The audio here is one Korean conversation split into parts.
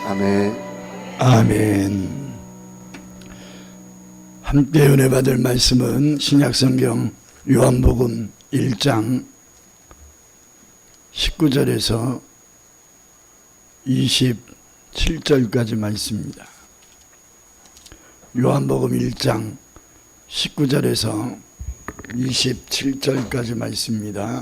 아멘. 아멘. 함께 은혜 받을 말씀은 신약성경 요한복음 1장 19절에서 27절까지 말씀입니다. 요한복음 1장 19절에서 27절까지 말씀입니다.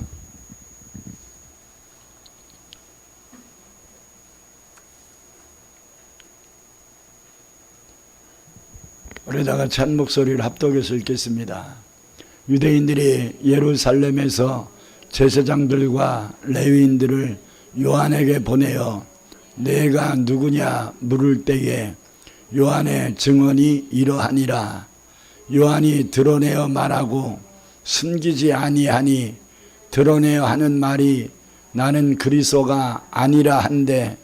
우리다가 같이 한 목소리를 합독해서 읽겠습니다. 유대인들이 예루살렘에서 제사장들과 레위인들을 요한에게 보내어 내가 누구냐 물을 때에 요한의 증언이 이러하니라. 요한이 드러내어 말하고 숨기지 아니하니 드러내어 하는 말이 나는 그리스도가 아니라 한데,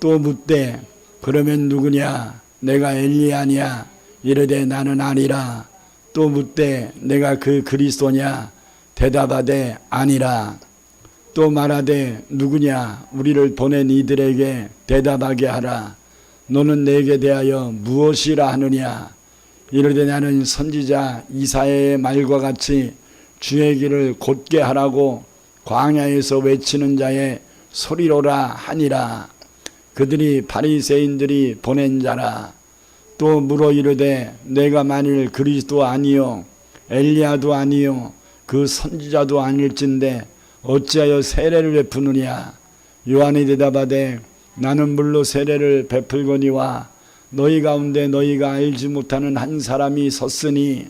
또 묻되 그러면 누구냐? 내가 엘리야냐? 이르되 나는 아니라. 또 묻되 내가 그 그리스도냐? 대답하되 아니라. 또 말하되 누구냐? 우리를 보낸 이들에게 대답하게 하라. 너는 내게 대하여 무엇이라 하느냐? 이르되 나는 선지자 이사야의 말과 같이 주의 길을 곧게 하라고 광야에서 외치는 자의 소리로라 하니라. 그들이 바리새인들이 보낸 자라. 또 물어 이르되 내가 만일 그리스도 아니요 엘리야도 아니요 그 선지자도 아닐진데 어찌하여 세례를 베푸느냐? 요한이 대답하되 나는 물로 세례를 베풀거니와 너희 가운데 너희가 알지 못하는 한 사람이 섰으니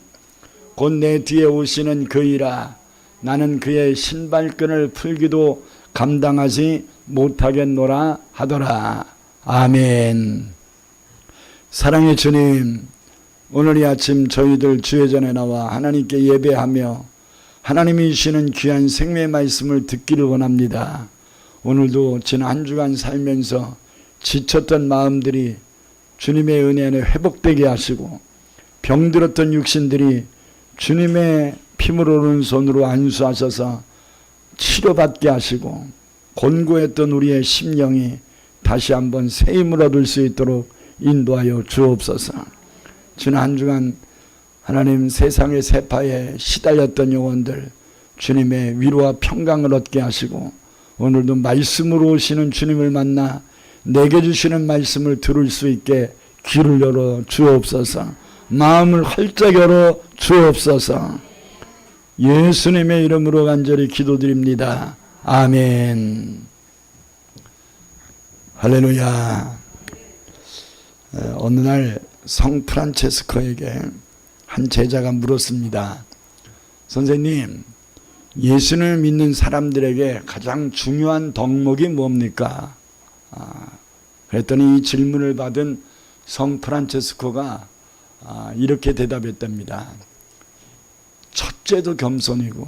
곧 내 뒤에 오시는 그이라. 나는 그의 신발끈을 풀기도 감당하지 못하겠노라 하더라. 아멘. 사랑의 주님, 오늘 이 아침 저희들 주의 전에 나와 하나님께 예배하며 하나님이 주시는 귀한 생명의 말씀을 듣기를 원합니다. 오늘도 지난 한 주간 살면서 지쳤던 마음들이 주님의 은혜 안에 회복되게 하시고, 병들었던 육신들이 주님의 피물 흐르는 손으로 안수하셔서 치료받게 하시고, 곤고했던 우리의 심령이 다시 한번 새 힘을 얻을 수 있도록 인도하여 주옵소서. 지난 한 주간 하나님 세상의 세파에 시달렸던 영혼들 주님의 위로와 평강을 얻게 하시고, 오늘도 말씀으로 오시는 주님을 만나 내게 주시는 말씀을 들을 수 있게 귀를 열어 주옵소서. 마음을 활짝 열어 주옵소서. 예수님의 이름으로 간절히 기도드립니다. 아멘. 할렐루야. 어느 날 성 프란체스코에게 한 제자가 물었습니다. 선생님, 예수를 믿는 사람들에게 가장 중요한 덕목이 뭡니까? 그랬더니 이 질문을 받은 성 프란체스코가 이렇게 대답했답니다. 첫째도 겸손이고,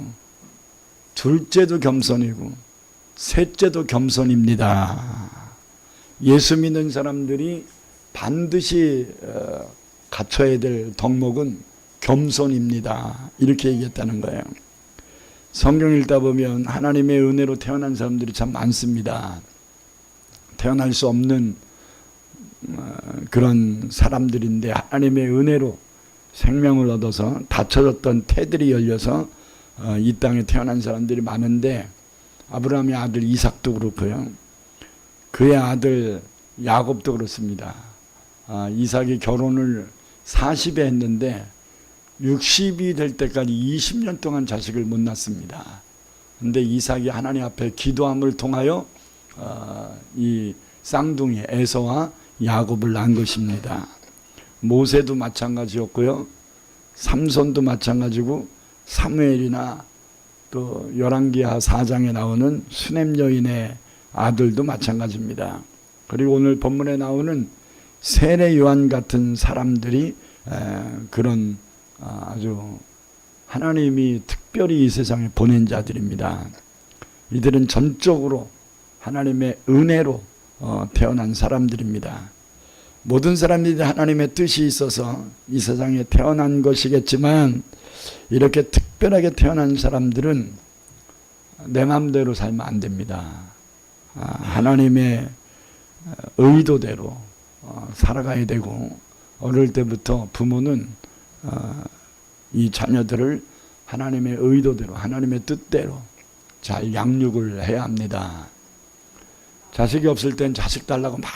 둘째도 겸손이고, 셋째도 겸손입니다. 예수 믿는 사람들이 반드시 갖춰야 될 덕목은 겸손입니다. 이렇게 얘기했다는 거예요. 성경 읽다 보면 하나님의 은혜로 태어난 사람들이 참 많습니다. 태어날 수 없는 그런 사람들인데 하나님의 은혜로 생명을 얻어서 닫혀졌던 태들이 열려서 이 땅에 태어난 사람들이 많은데, 아브라함의 아들 이삭도 그렇고요, 그의 아들 야곱도 그렇습니다. 이삭이 결혼을 40에 했는데 60이 될 때까지 20년 동안 자식을 못 낳습니다. 그런데 이삭이 하나님 앞에 기도함을 통하여 이 쌍둥이 에서와 야곱을 낳은 것입니다. 모세도 마찬가지였고요, 삼손도 마찬가지고, 사무엘이나 또 열왕기하 4장에 나오는 수넴 여인의 아들도 마찬가지입니다. 그리고 오늘 본문에 나오는 세례 요한 같은 사람들이 그런 아주 하나님이 특별히 이 세상에 보낸 자들입니다. 이들은 전적으로 하나님의 은혜로 태어난 사람들입니다. 모든 사람들이 하나님의 뜻이 있어서 이 세상에 태어난 것이겠지만, 이렇게 특별하게 태어난 사람들은 내 마음대로 살면 안 됩니다. 하나님의 의도대로 살아가야 되고, 어릴 때부터 부모는 이 자녀들을 하나님의 의도대로, 하나님의 뜻대로 잘 양육을 해야 합니다. 자식이 없을 땐 자식 달라고 막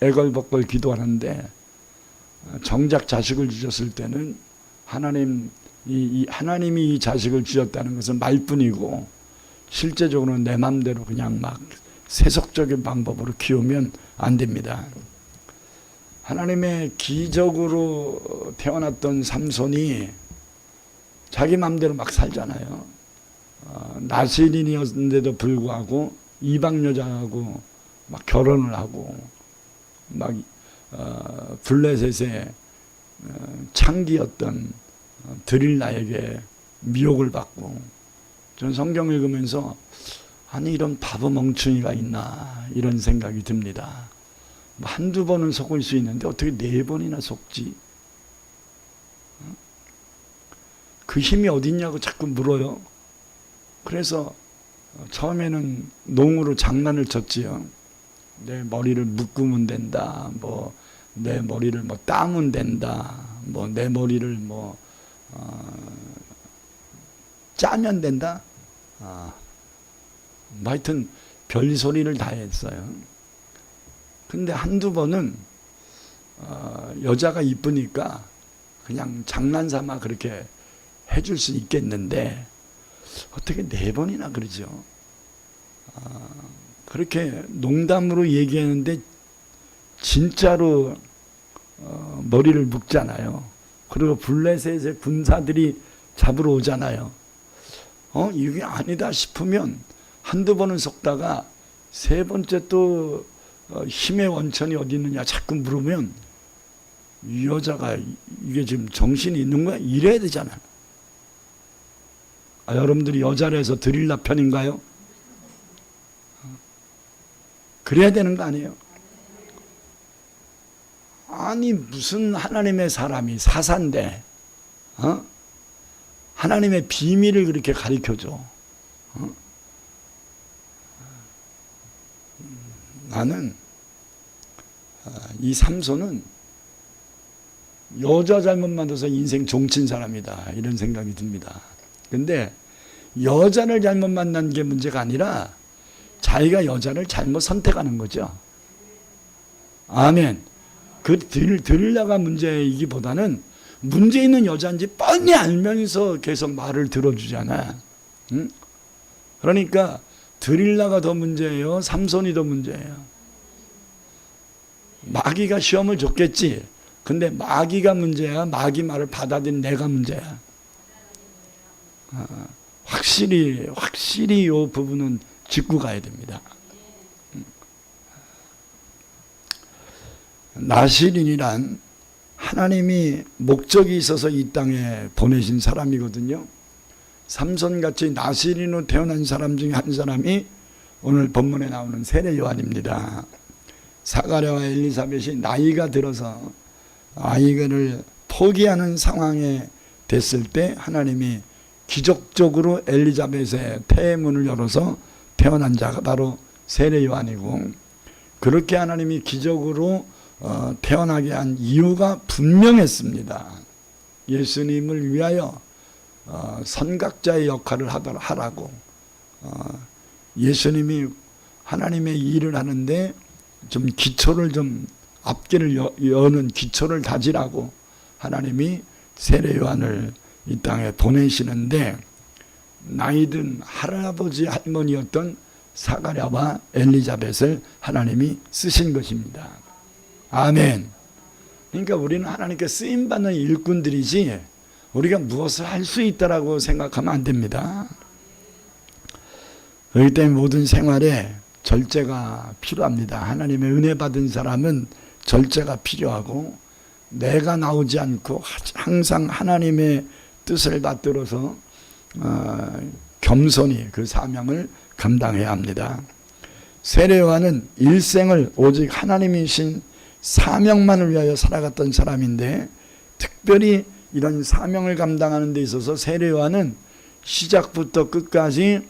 애걸복걸 기도하는데, 정작 자식을 주셨을 때는 하나님이 이 자식을 주셨다는 것은 말뿐이고, 실제적으로는 내 맘대로 그냥 막 세속적인 방법으로 키우면 안 됩니다. 하나님의 기적으로 태어났던 삼손이 자기 맘대로 막 살잖아요. 나실인이었는데도 불구하고 이방 여자하고 막 결혼을 하고, 막 블레셋의 창기였던 드릴라에게 미혹을 받고, 전 성경 읽으면서 아니 이런 바보 멍충이가 있나 이런 생각이 듭니다. 한두 번은 속을 수 있는데 어떻게 4번이나 속지? 그 힘이 어딨냐고 자꾸 물어요. 그래서 처음에는 농으로 장난을 쳤지요. 내 머리를 묶으면 된다, 뭐 내 머리를 뭐 따면 된다, 뭐 내 머리를 뭐 짜면 된다. 뭐 하여튼 별소리를 다 했어요. 근데 한두 번은 여자가 이쁘니까 그냥 장난삼아 그렇게 해줄 수 있겠는데 어떻게 4번이나 그러죠. 그렇게 농담으로 얘기하는데 진짜로 머리를 묶잖아요. 그리고 블레셋의 군사들이 잡으러 오잖아요. 이게 아니다 싶으면 한두 번은 속다가 3번째 또 힘의 원천이 어디 있느냐 자꾸 물으면 이 여자가 이게 지금 정신이 있는 거야? 이래야 되잖아. 여러분들이 여자를 해서 드릴라 편인가요? 그래야 되는 거 아니에요? 아니 무슨 하나님의 사람이 사사인데 하나님의 비밀을 그렇게 가르쳐줘. 나는 이 삼손은 여자 잘못 만나서 인생 종친 사람이다 이런 생각이 듭니다. 근데 여자를 잘못 만난 게 문제가 아니라 자기가 여자를 잘못 선택하는 거죠. 아멘. 그 들으려가 문제이기보다는 문제 있는 여자인지 뻔히 알면서 계속 말을 들어주잖아. 응? 그러니까 드릴라가 더 문제예요? 삼손이 더 문제예요? 마귀가 시험을 줬겠지. 근데 마귀가 문제야? 마귀 말을 받아들인 내가 문제야? 확실히 이 부분은 짚고 가야 됩니다. 나실인이란 하나님이 목적이 있어서 이 땅에 보내신 사람이거든요. 삼손같이 나실인으로 태어난 사람 중에 한 사람이 오늘 본문에 나오는 세례 요한입니다. 사가랴와 엘리사벳이 나이가 들어서 아이를 포기하는 상황에 됐을 때 하나님이 기적적으로 엘리자벳의 태문을 열어서 태어난 자가 바로 세례 요한이고, 그렇게 하나님이 기적으로 태어나게 한 이유가 분명했습니다. 예수님을 위하여 선각자의 역할을 하라고. 예수님이 하나님의 일을 하는데 좀 기초를 좀 앞길을 여는 기초를 다지라고 하나님이 세례 요한을 이 땅에 보내시는데, 나이든 할아버지 할머니였던 사가랴와 엘리자벳을 하나님이 쓰신 것입니다. 아멘. 그러니까 우리는 하나님께 쓰임받는 일꾼들이지 우리가 무엇을 할 수 있다라고 생각하면 안 됩니다. 그렇기 때문에 모든 생활에 절제가 필요합니다. 하나님의 은혜 받은 사람은 절제가 필요하고, 내가 나오지 않고 항상 하나님의 뜻을 받들어서 겸손히 그 사명을 감당해야 합니다. 세례 요한은 일생을 오직 하나님이신 사명만을 위하여 살아갔던 사람인데, 특별히 이런 사명을 감당하는 데 있어서 세례 요한은 시작부터 끝까지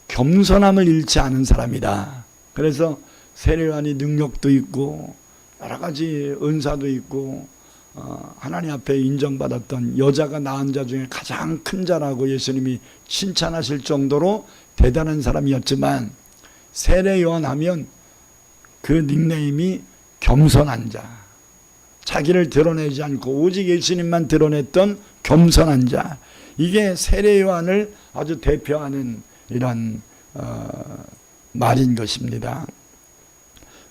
겸손함을 잃지 않은 사람이다. 그래서 세례요한이 능력도 있고 여러 가지 은사도 있고 하나님 앞에 인정받았던 여자가 낳은 자 중에 가장 큰 자라고 예수님이 칭찬하실 정도로 대단한 사람이었지만 세례요한 하면 그 닉네임이 겸손한 자, 자기를 드러내지 않고 오직 예수님만 드러냈던 겸손한 자, 이게 세례요한을 아주 대표하는 이런 말인 것입니다.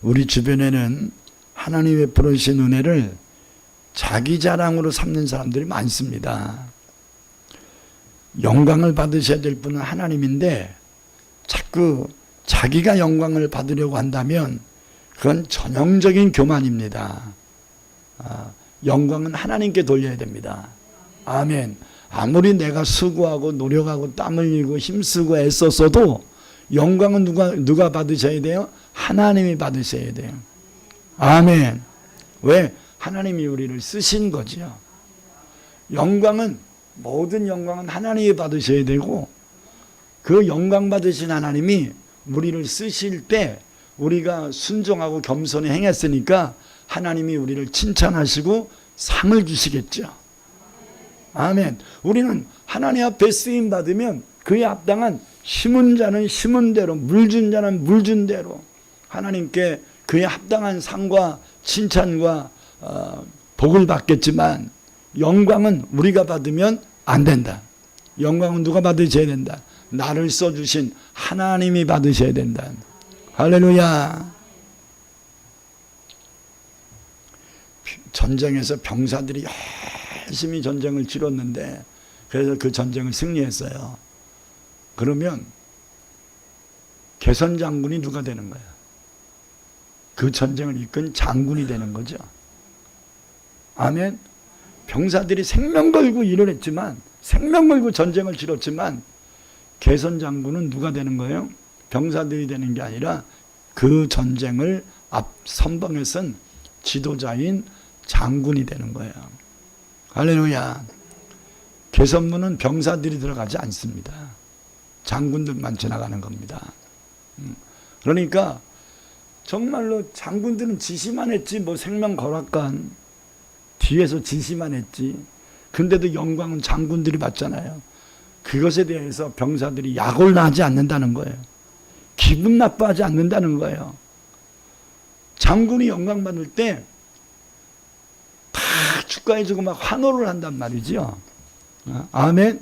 우리 주변에는 하나님의 베푸신 은혜를 자기 자랑으로 삼는 사람들이 많습니다. 영광을 받으셔야 될 분은 하나님인데 자꾸 자기가 영광을 받으려고 한다면 그건 전형적인 교만입니다. 영광은 하나님께 돌려야 됩니다. 아멘. 아무리 내가 수고하고 노력하고 땀 흘리고 힘쓰고 애썼어도 영광은 누가 받으셔야 돼요? 하나님이 받으셔야 돼요. 아멘. 왜? 하나님이 우리를 쓰신 거죠. 영광은, 모든 영광은 하나님이 받으셔야 되고, 그 영광 받으신 하나님이 우리를 쓰실 때 우리가 순종하고 겸손히 행했으니까 하나님이 우리를 칭찬하시고 상을 주시겠죠. 아멘. 우리는 하나님 앞에 쓰임 받으면 그에 합당한 심은 자는 심은 대로, 물 준 자는 물 준 대로 하나님께 그에 합당한 상과 칭찬과 복을 받겠지만 영광은 우리가 받으면 안 된다. 영광은 누가 받으셔야 된다? 나를 써주신 하나님이 받으셔야 된다. 할렐루야. 전쟁에서 병사들이 열심히 전쟁을 치렀는데 그래서 그 전쟁을 승리했어요. 그러면 개선 장군이 누가 되는 거야? 그 전쟁을 이끈 장군이 되는 거죠. 아멘. 병사들이 생명 걸고 일을 했지만, 생명 걸고 전쟁을 치렀지만 개선 장군은 누가 되는 거예요? 병사들이 되는 게 아니라 그 전쟁을 앞 선봉에 선 지도자인 장군이 되는 거예요. 할렐루야. 개선문은 병사들이 들어가지 않습니다. 장군들만 지나가는 겁니다. 그러니까 정말로 장군들은 지시만 했지, 뭐 생명 걸었건 뒤에서 지시만 했지. 근데도 영광은 장군들이 받잖아요. 그것에 대해서 병사들이 약올라하지 않는다는 거예요. 기분 나빠하지 않는다는 거예요. 장군이 영광 받을 때 다 축하해주고 막 환호를 한단 말이죠. 아멘.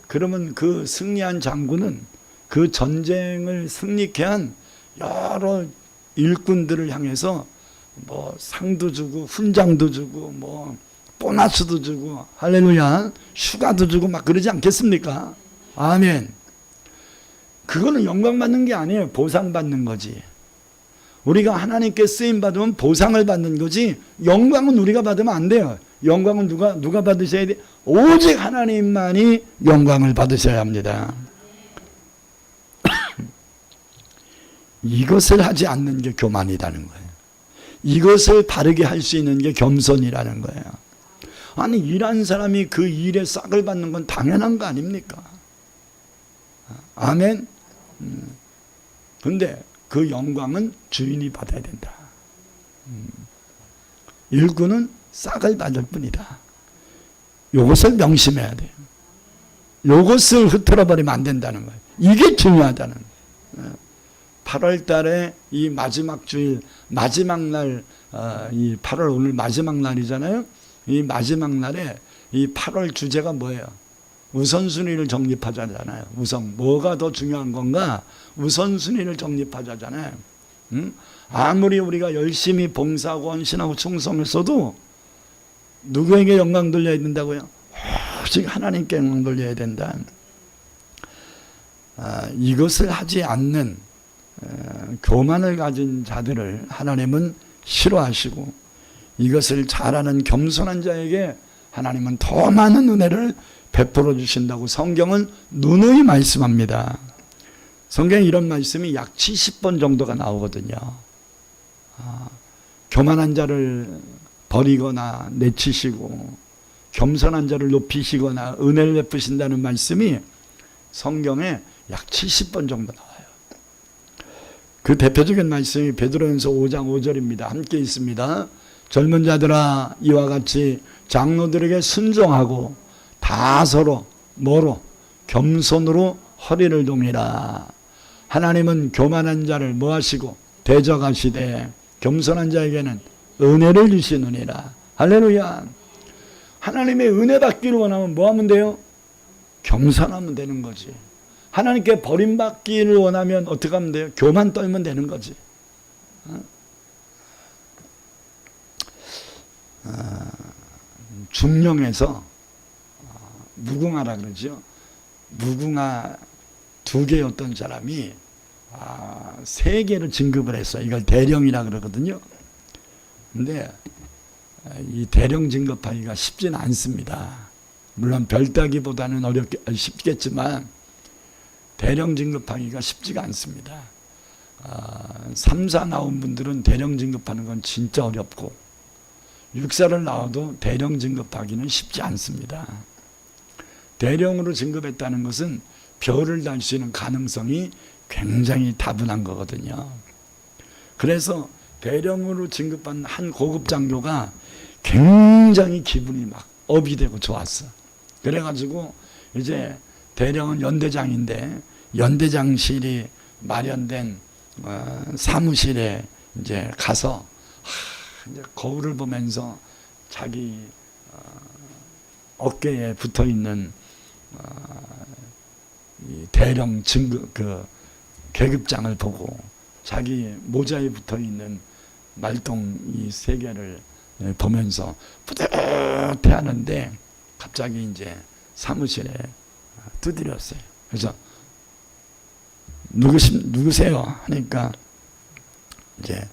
그러면 그 승리한 장군은 그 전쟁을 승리케 한 여러 일꾼들을 향해서 뭐 상도 주고 훈장도 주고 뭐 보너스도 주고 할렐루야 휴가도 주고 막 그러지 않겠습니까? 아멘. 그거는 영광 받는 게 아니에요. 보상 받는 거지. 우리가 하나님께 쓰임 받으면 보상을 받는 거지 영광은 우리가 받으면 안 돼요. 영광은 누가 받으셔야 돼? 오직 하나님만이 영광을 받으셔야 합니다. 이것을 하지 않는 게 교만이라는 거예요. 이것을 바르게 할 수 있는 게 겸손이라는 거예요. 아니 일한 사람이 그 일에 싹을 받는 건 당연한 거 아닙니까? 아멘. 근데 그 영광은 주인이 받아야 된다. 일꾼은 싹을 받을 뿐이다. 이것을 명심해야 돼요. 이것을 흐트러버리면 안 된다는 거예요. 이게 중요하다는 거예요. 8월 달에 이 마지막 주일, 마지막 날, 이 8월 오늘 마지막 날이잖아요. 이 마지막 날에 이 8월 주제가 뭐예요? 우선순위를 정립하자잖아요. 뭐가 더 중요한 건가? 우선순위를 정립하자잖아요. 아무리 우리가 열심히 봉사하고 헌신하고 충성했어도 누구에게 영광 돌려야 된다고요? 오직 하나님께 영광 돌려야 된다. 이것을 하지 않는 교만을 가진 자들을 하나님은 싫어하시고 이것을 잘하는 겸손한 자에게 하나님은 더 많은 은혜를 베풀어 주신다고 성경은 누누이 말씀합니다. 성경에 이런 말씀이 약 70번 정도가 나오거든요. 교만한 자를 버리거나 내치시고 겸손한 자를 높이시거나 은혜를 베푸신다는 말씀이 성경에 약 70번 정도 나와요. 그 대표적인 말씀이 베드로전서 5장 5절입니다. 함께 있습니다. 젊은 자들아 이와 같이 장로들에게 순종하고 다 서로 뭐로? 겸손으로 허리를 동이라. 하나님은 교만한 자를 뭐 하시고? 대적하시되 겸손한 자에게는 은혜를 주시느니라. 할렐루야. 하나님의 은혜 받기를 원하면 뭐 하면 돼요? 겸손하면 되는 거지. 하나님께 버림받기를 원하면 어떻게 하면 돼요? 교만 떨면 되는 거지. 중령에서 무궁화라 그러죠. 무궁화 2개였던 사람이 3개를 진급을 했어요. 이걸 대령이라 그러거든요. 근데 이 대령 진급하기가 쉽지는 않습니다. 물론 별따기보다는 쉽겠지만 대령 진급하기가 쉽지가 않습니다. 3, 4 나온 분들은 대령 진급하는 건 진짜 어렵고 6, 4를 나와도 대령 진급하기는 쉽지 않습니다. 대령으로 진급했다는 것은 별을 달 수 있는 가능성이 굉장히 다분한 거거든요. 그래서 대령으로 진급한 한 고급 장교가 굉장히 기분이 막 업이 되고 좋았어. 그래가지고 이제 대령은 연대장인데 연대장실이 마련된 사무실에 이제 가서 이제 거울을 보면서 자기 어깨에 붙어 있는 이 대령 진급 계급장을 보고 자기 모자에 붙어 있는 말똥 이 3개를 보면서 뿌듯해 하는데 갑자기 이제 사무실에 두드렸어요. 그래서 누구세요? 하니까 이제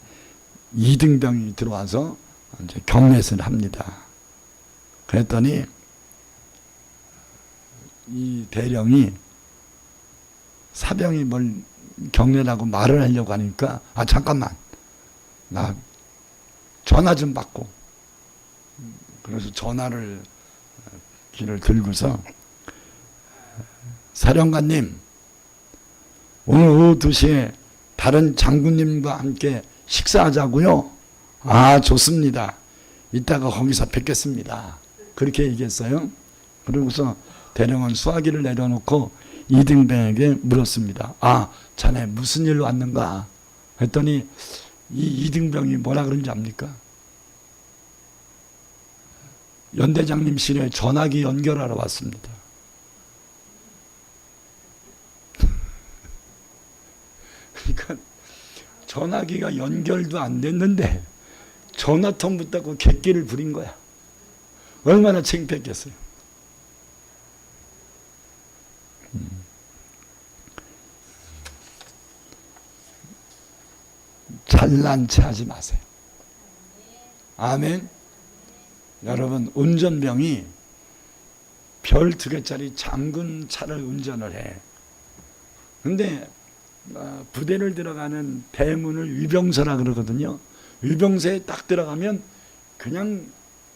이등병이 들어와서 이제 경례를 합니다. 그랬더니 이 대령이 사병이 뭘 경례라고 말을 하려고 하니까 잠깐만 나 전화 좀 받고 그래서 전화를 길을 들고서 사령관님 오늘 오후 2시에 다른 장군님과 함께 식사하자고요. 좋습니다. 이따가 거기서 뵙겠습니다. 그렇게 얘기했어요. 그러고서 대령은 수화기를 내려놓고 이등병에게 물었습니다. 자네 무슨 일로 왔는가? 했더니 이 이등병이 뭐라 그런지 압니까? 연대장님실에 전화기 연결하러 왔습니다. 그러니까 전화기가 연결도 안 됐는데 전화통 붙잡고 객기를 부린 거야. 얼마나 창피했겠어요. 잘난 체 하지 마세요. 아멘. 여러분 운전병이 별 2개짜리 장군 차를 운전을 해. 근데 부대를 들어가는 대문을 위병소라 그러거든요. 위병소에 딱 들어가면 그냥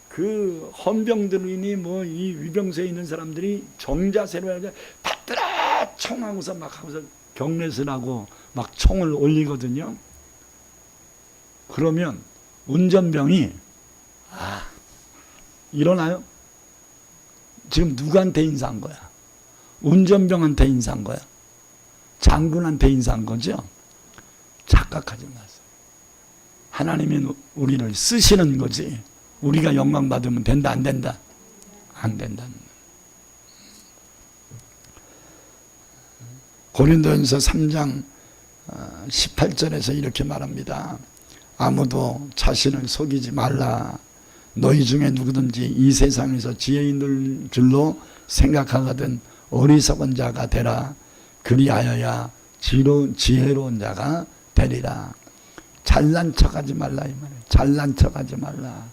그 헌병들이니 뭐 이 위병소에 있는 사람들이 정자세로 해서 받들어 총하고서 막 하고서 경례를 하고 막 총을 올리거든요. 그러면 운전병이 일어나요? 지금 누구한테 인사한 거야? 운전병한테 인사한 거야? 장군한테 인사한 거죠? 착각하지 마세요. 하나님이 우리를 쓰시는 거지 우리가 영광 받으면 된다 안 된다? 안 된다는 거예요. 고린도전서 3장 18절에서 이렇게 말합니다. 아무도 자신을 속이지 말라. 너희 중에 누구든지 이 세상에서 지혜 있는 줄로 생각하거든 어리석은 자가 되라. 그리하여야 지혜로운 자가 되리라. 잘난 척하지 말라 이 말이에요. 잘난 척하지 말라.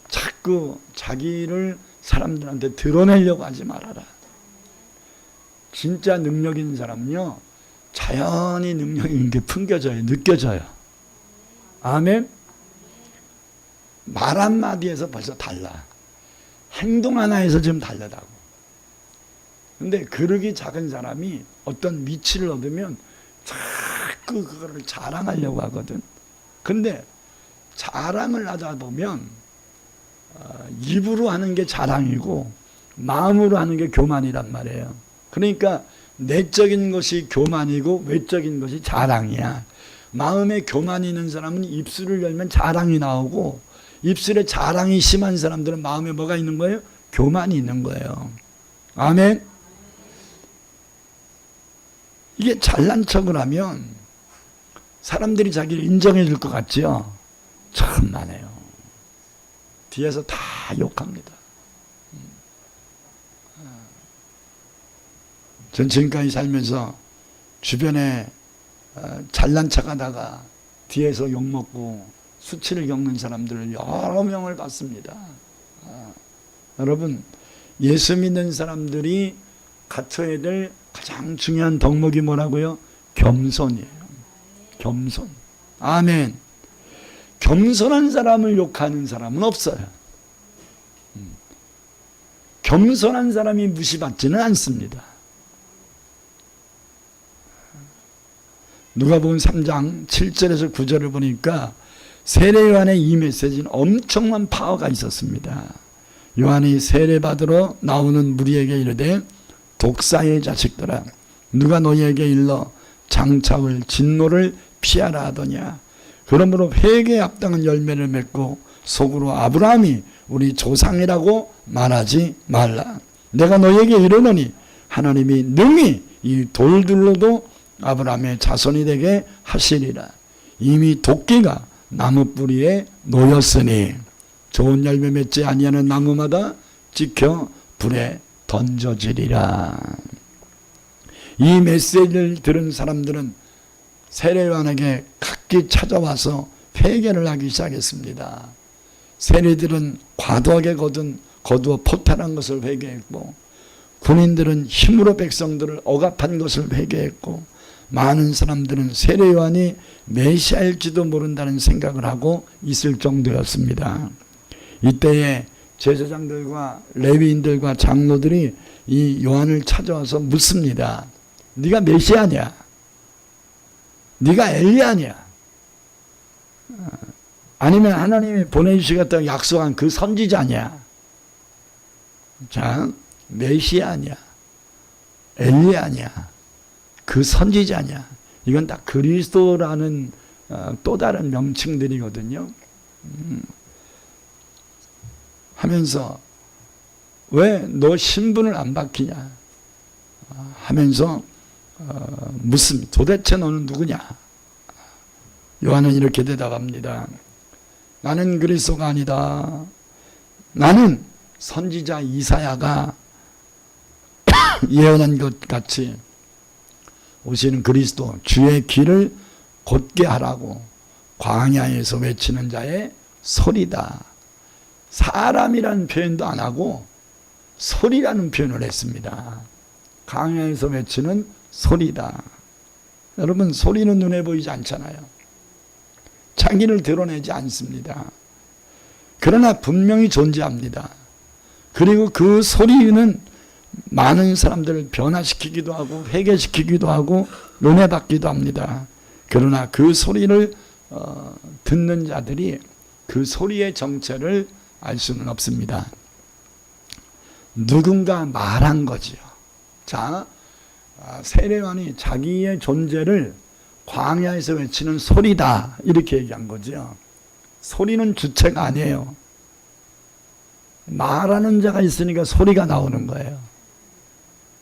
자꾸 자기를 사람들한테 드러내려고 하지 말아라. 진짜 능력 있는 사람은요 자연히 능력 있는 게 풍겨져요. 느껴져요. 아멘. 말 한마디에서 벌써 달라. 행동 하나에서 지금 달라다고. 근데 그릇이 작은 사람이 어떤 위치를 얻으면 자꾸 그거를 자랑하려고 하거든. 근데 자랑을 하다 보면 입으로 하는 게 자랑이고 마음으로 하는 게 교만이란 말이에요. 그러니까 내적인 것이 교만이고 외적인 것이 자랑이야. 마음에 교만이 있는 사람은 입술을 열면 자랑이 나오고, 입술에 자랑이 심한 사람들은 마음에 뭐가 있는 거예요? 교만이 있는 거예요. 아멘. 이게 잘난 척을 하면 사람들이 자기를 인정해 줄 것 같지요? 천만에요. 뒤에서 다 욕합니다. 전 지금까지 살면서 주변에 잘난 척하다가 뒤에서 욕먹고 수치를 겪는 사람들을 여러 명을 봤습니다. 여러분, 예수 믿는 사람들이 갖춰야 될 가장 중요한 덕목이 뭐라고요? 겸손이에요. 겸손. 아멘. 겸손한 사람을 욕하는 사람은 없어요. 겸손한 사람이 무시받지는 않습니다. 누가복음 3장 7절에서 9절을 보니까 세례 요한의 이 메시지는 엄청난 파워가 있었습니다. 요한이 세례받으러 나오는 무리에게 이르되 독사의 자식들아, 누가 너희에게 일러 장차올 진노를 피하라 하더냐. 그러므로 회개에 합당한 열매를 맺고 속으로 아브라함이 우리 조상이라고 말하지 말라. 내가 너희에게 이르노니 하나님이 능히 이 돌들로도 아브라함의 자손이 되게 하시리라. 이미 도끼가 나무 뿌리에 놓였으니 좋은 열매 맺지 아니하는 나무마다 찍혀 불에 던져지리라. 이 메시지를 들은 사람들은 세례 요한에게 각기 찾아와서 회개를 하기 시작했습니다. 세리들은 과도하게 거두어 포탈한 것을 회개했고, 군인들은 힘으로 백성들을 억압한 것을 회개했고, 많은 사람들은 세례 요한이 메시아일지도 모른다는 생각을 하고 있을 정도였습니다. 이때에 제사장들과 레위인들과 장로들이 이 요한을 찾아와서 묻습니다. 네가 메시아냐? 네가 엘리야냐? 아니면 하나님이 보내주시겠다고 약속한 그 선지자냐? 자, 메시아냐? 엘리야냐? 그 선지자냐? 이건 다 그리스도라는 또 다른 명칭들이거든요. 하면서 왜 너 신분을 안 밝히냐 하면서 묻습니다. 도대체 너는 누구냐? 요한은 이렇게 대답합니다. 나는 그리스도가 아니다. 나는 선지자 이사야가 예언한 것 같이 오시는 그리스도, 주의 길을 곧게 하라고 광야에서 외치는 자의 소리다. 사람이라는 표현도 안 하고 소리라는 표현을 했습니다. 광야에서 외치는 소리다. 여러분, 소리는 눈에 보이지 않잖아요. 자기를 드러내지 않습니다. 그러나 분명히 존재합니다. 그리고 그 소리는 많은 사람들을 변화시키기도 하고 회개시키기도 하고 은혜받기도 합니다. 그러나 그 소리를 듣는 자들이 그 소리의 정체를 알 수는 없습니다. 누군가 말한 거지요. 자, 세례 요한이 자기의 존재를 광야에서 외치는 소리다 이렇게 얘기한 거죠. 소리는 주체가 아니에요. 말하는 자가 있으니까 소리가 나오는 거예요.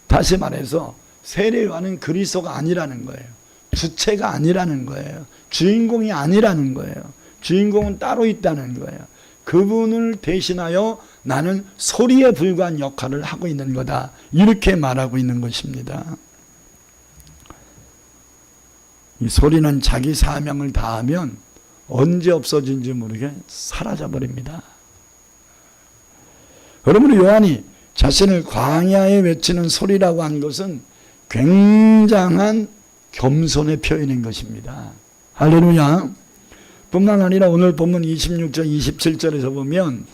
다시 말해서 세례 요한은 그리스도가 아니라는 거예요. 주체가 아니라는 거예요. 주인공이 아니라는 거예요. 주인공은 따로 있다는 거예요. 그분을 대신하여 나는 소리에 불과한 역할을 하고 있는 거다. 이렇게 말하고 있는 것입니다. 이 소리는 자기 사명을 다하면 언제 없어진지 모르게 사라져버립니다. 여러분, 요한이 자신을 광야에 외치는 소리라고 한 것은 굉장한 겸손의 표현인 것입니다. 할렐루야. 뿐만 아니라 오늘 본문 26절 27절에서 보면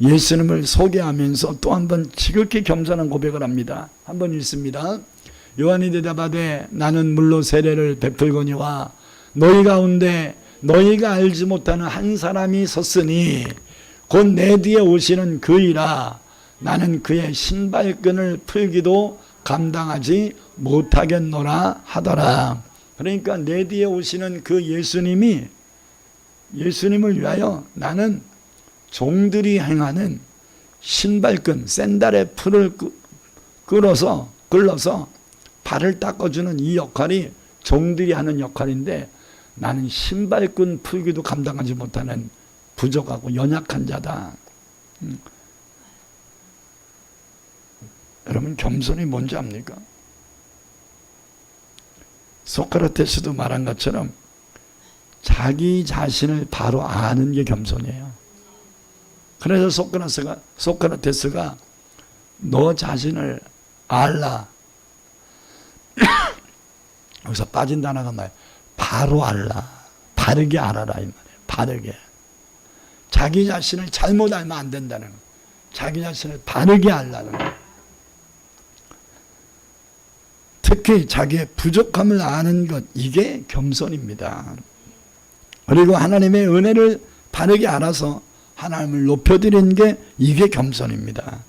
예수님을 소개하면서 또 한 번 지극히 겸손한 고백을 합니다. 한번 읽습니다. 요한이 대답하되 나는 물로 세례를 베풀거니와 너희 가운데 너희가 알지 못하는 한 사람이 섰으니 곧 내 뒤에 오시는 그이라. 나는 그의 신발끈을 풀기도 감당하지 못하겠노라 하더라. 그러니까 내 뒤에 오시는 그 예수님을 위하여 나는 종들이 행하는 신발끈, 샌달의 풀을 끌어서 발을 닦아주는 이 역할이 종들이 하는 역할인데, 나는 신발끈 풀기도 감당하지 못하는 부족하고 연약한 자다. 여러분, 겸손이 뭔지 압니까? 소크라테스도 말한 것처럼 자기 자신을 바로 아는 게 겸손이에요. 그래서 소크라테스가 너 자신을 알라. 여기서 빠진 단어가 뭐예요? 바로 알라. 바르게 알아라 이 말이에요. 바르게. 자기 자신을 잘못 알면 안 된다는 거예요. 자기 자신을 바르게 알라는 거예요. 특히 자기의 부족함을 아는 것, 이게 겸손입니다. 그리고 하나님의 은혜를 바르게 알아서 하나님을 높여드리는 게 이게 겸손입니다.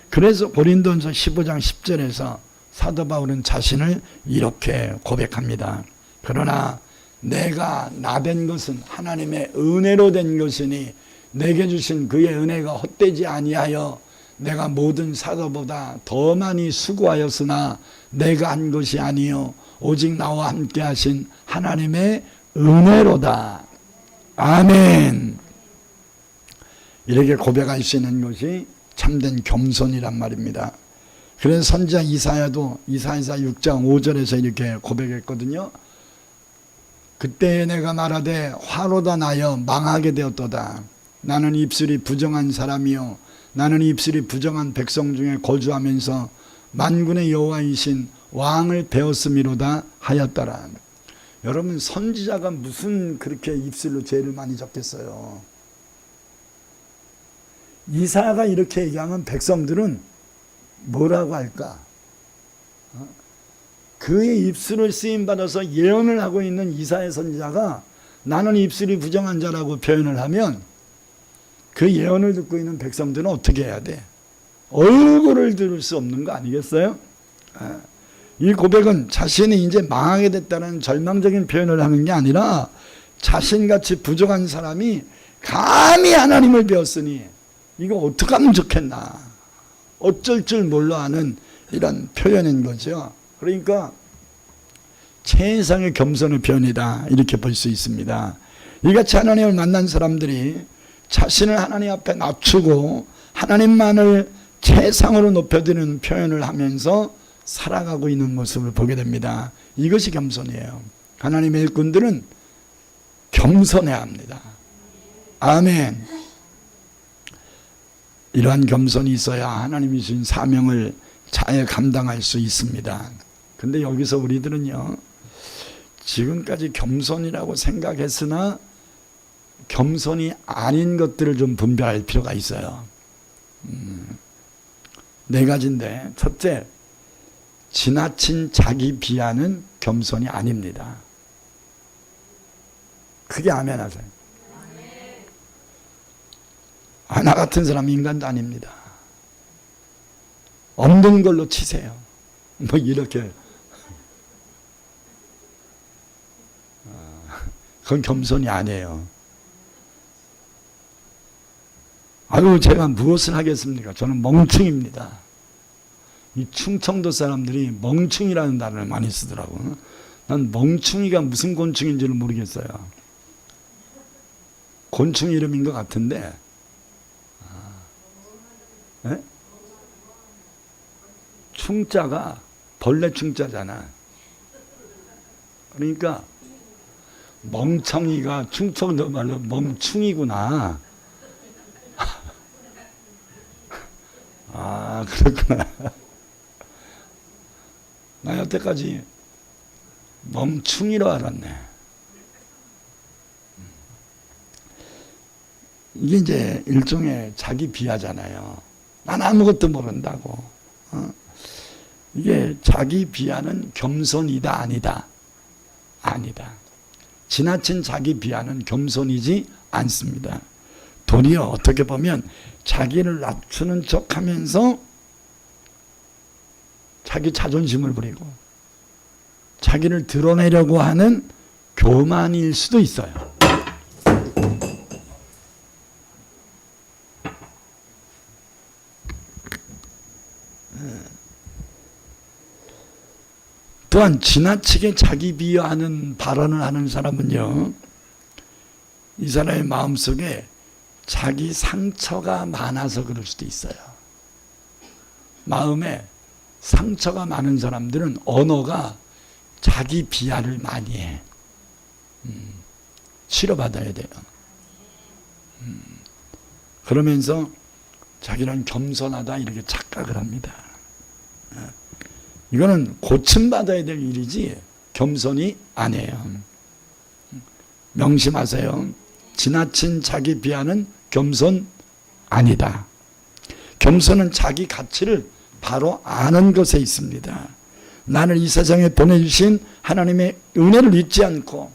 그래서 고린도전서 15장 10절에서 사도 바울은 자신을 이렇게 고백합니다. 그러나 내가 나된 것은 하나님의 은혜로 된 것이니 내게 주신 그의 은혜가 헛되지 아니하여 내가 모든 사도보다 더 많이 수고하였으나 내가 한 것이 아니요 오직 나와 함께 하신 하나님의 은혜로다. 아멘. 이렇게 고백할 수 있는 것이 참된 겸손이란 말입니다. 그래서 선지자 이사야도 이사야서 6장 5절에서 이렇게 고백했거든요. 그때 내가 말하되 화로다 나여 망하게 되었도다. 나는 입술이 부정한 사람이요 나는 입술이 부정한 백성 중에 거주하면서 만군의 여호와이신 왕을 배웠음이로다 하였더라. 여러분, 선지자가 무슨 그렇게 입술로 죄를 많이 적겠어요. 이사야가 이렇게 얘기하면 백성들은 뭐라고 할까? 그의 입술을 쓰임받아서 예언을 하고 있는 이사야 선지자가 나는 입술이 부정한 자라고 표현을 하면 그 예언을 듣고 있는 백성들은 어떻게 해야 돼? 얼굴을 들을 수 없는 거 아니겠어요? 이 고백은 자신이 이제 망하게 됐다는 절망적인 표현을 하는 게 아니라 자신같이 부족한 사람이 감히 하나님을 배웠으니 이거 어떻게 하면 좋겠나, 어쩔 줄 몰라 하는 이런 표현인 거죠. 그러니까 최상의 겸손의 표현이다, 이렇게 볼 수 있습니다. 이같이 하나님을 만난 사람들이 자신을 하나님 앞에 낮추고 하나님만을 최상으로 높여드리는 표현을 하면서 살아가고 있는 모습을 보게 됩니다. 이것이 겸손이에요. 하나님의 일꾼들은 겸손해야 합니다. 아멘. 이러한 겸손이 있어야 하나님이 주신 사명을 잘 감당할 수 있습니다. 근데 여기서 우리들은요, 지금까지 겸손이라고 생각했으나 겸손이 아닌 것들을 좀 분별할 필요가 있어요. 네 가지인데, 첫째, 지나친 자기 비하는 겸손이 아닙니다. 크게 아멘 하세요. 나 같은 사람 인간도 아닙니다. 없는 걸로 치세요. 뭐 이렇게. 그건 겸손이 아니에요. 아유, 제가 무엇을 하겠습니까? 저는 멍충입니다. 이 충청도 사람들이 멍충이라는 단어를 많이 쓰더라고요. 난 멍충이가 무슨 곤충인지를 모르겠어요. 곤충 이름인 것 같은데, 네? 충자가 벌레 충자잖아. 그러니까 멍청이가 충청도 말로 멍충이구나. 아, 그렇구나. 나 여태까지 멍충이로 알았네. 이게 이제 일종의 자기 비하잖아요. 난 아무것도 모른다고. 이게 자기 비하는 겸손이다, 아니다? 아니다. 지나친 자기 비하는 겸손이지 않습니다. 도리어 어떻게 보면 자기를 낮추는 척하면서 자기 자존심을 부리고 자기를 드러내려고 하는 교만일 수도 있어요. 또한 지나치게 자기 비하하는 발언을 하는 사람은요, 이 사람의 마음속에 자기 상처가 많아서 그럴 수도 있어요. 마음에 상처가 많은 사람들은 언어가 자기 비하를 많이 해. 치료받아야 돼요. 그러면서 자기는 겸손하다 이렇게 착각을 합니다. 이거는 고침받아야 될 일이지 겸손이 아니에요. 명심하세요. 지나친 자기 비하는 겸손 아니다. 겸손은 자기 가치를 바로 아는 것에 있습니다. 나를 이 세상에 보내주신 하나님의 은혜를 잊지 않고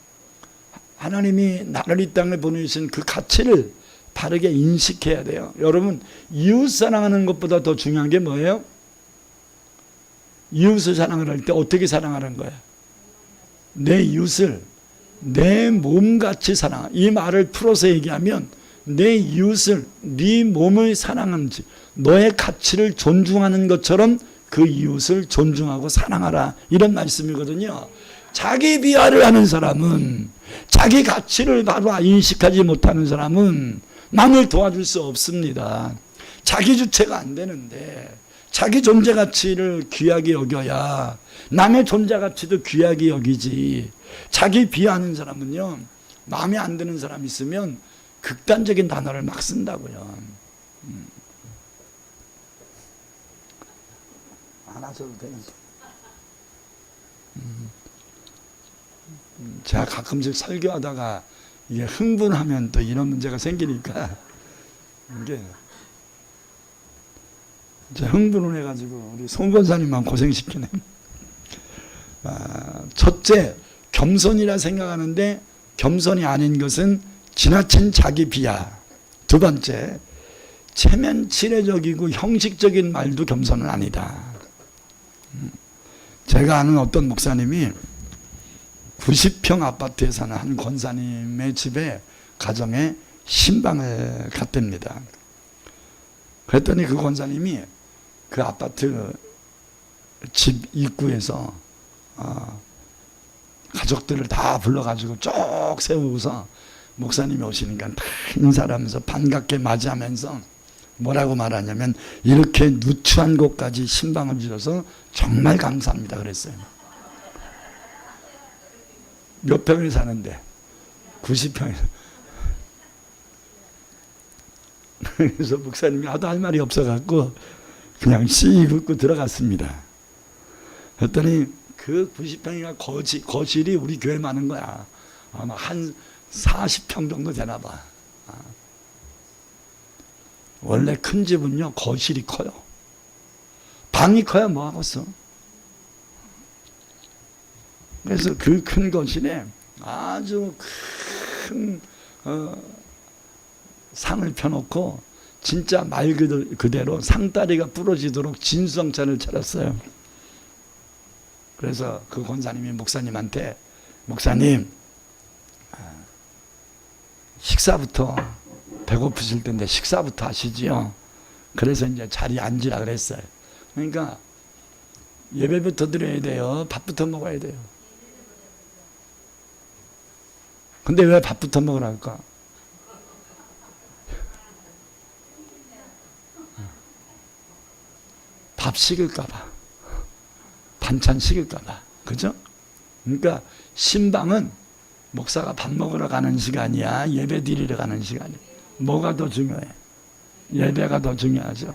하나님이 나를 이 땅에 보내주신 그 가치를 바르게 인식해야 돼요. 여러분, 이웃 사랑하는 것보다 더 중요한 게 뭐예요? 이웃을 사랑을 할 때 어떻게 사랑하는 거예요? 내 이웃을 내 몸같이 사랑. 이 말을 풀어서 얘기하면 내 이웃을 네 몸을 사랑하는지 너의 가치를 존중하는 것처럼 그 이웃을 존중하고 사랑하라, 이런 말씀이거든요. 자기 비하를 하는 사람은, 자기 가치를 바로 인식하지 못하는 사람은 남을 도와줄 수 없습니다. 자기 주체가 안 되는데 자기 존재 가치를 귀하게 여겨야 남의 존재 가치도 귀하게 여기지. 자기 비하하는 사람은요, 마음에 안 드는 사람 있으면 극단적인 단어를 막 쓴다고요. 안 하셔도 되는데. 제가 가끔씩 설교하다가 이게 흥분하면 또 이런 문제가 생기니까 이게 흥분을 해가지고 우리 송 권사님만 고생시키네. 첫째, 겸손이라 생각하는데 겸손이 아닌 것은 지나친 자기 비하. 두 번째, 체면치레적이고 형식적인 말도 겸손은 아니다. 제가 아는 어떤 목사님이 90평 아파트에 사는 한 권사님의 집에 가정에 신방을 갔답니다. 그랬더니 그 권사님이 그 아파트 집 입구에서 가족들을 다 불러가지고 쭉 세우고서 목사님이 오시니까 다 인사를 하면서 반갑게 맞이하면서 뭐라고 말하냐면, 이렇게 누추한 곳까지 신방을 주셔서 정말 감사합니다 그랬어요. 몇 평을 사는데 90평에서. 그래서 목사님이 하도 할 말이 없어갖고 그냥 씩 웃고 들어갔습니다. 그랬더니 그 90평이가 거실이 우리 교회 많은 거야. 아마 한 40평 정도 되나 봐. 원래 큰 집은요, 거실이 커요. 방이 커야 뭐 하겠어. 그래서 그 큰 거실에 아주 큰 상을 펴놓고 진짜 말 그대로 상다리가 부러지도록 진수성찬을 차렸어요. 그래서 그 권사님이 목사님한테, 목사님, 식사부터, 배고프실 텐데 식사부터 하시지요. 그래서 이제 자리에 앉으라 그랬어요. 그러니까 예배부터 드려야 돼요? 밥부터 먹어야 돼요? 근데 왜 밥부터 먹으랄까? 밥 식을까봐, 반찬 식을까봐, 그죠? 그러니까 신방은 목사가 밥 먹으러 가는 시간이야, 예배 드리러 가는 시간이야. 뭐가 더 중요해? 예배가 더 중요하죠.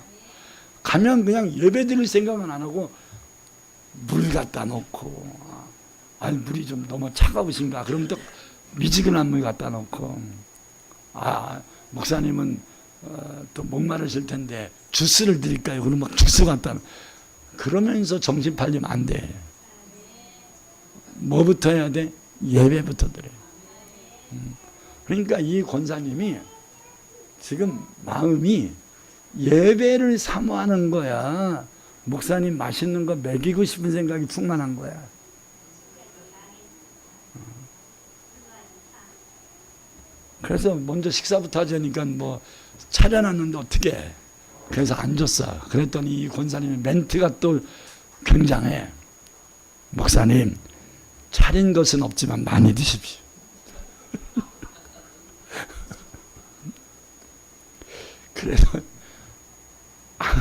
가면 그냥 예배 드릴 생각은 안 하고 물 갖다 놓고, 아니 물이 좀 너무 차가우신가? 그러면 또 미지근한 물 갖다 놓고, 목사님은 또 목마르실 텐데 주스를 드릴까요? 그러면 막 주스 갖다 놓고, 그러면서 정신 팔리면 안 돼. 뭐부터 해야 돼? 예배부터 드려요. 그러니까 이 권사님이 지금 마음이 예배를 사모하는 거야. 목사님 맛있는 거 먹이고 싶은 생각이 충만한 거야. 그래서 먼저 식사부터 하자니까 뭐 차려놨는데 어떻게 해. 그래서 앉았어. 그랬더니 이 권사님의 멘트가 또 굉장해. 목사님, 차린 것은 없지만 많이 드십시오. 그래서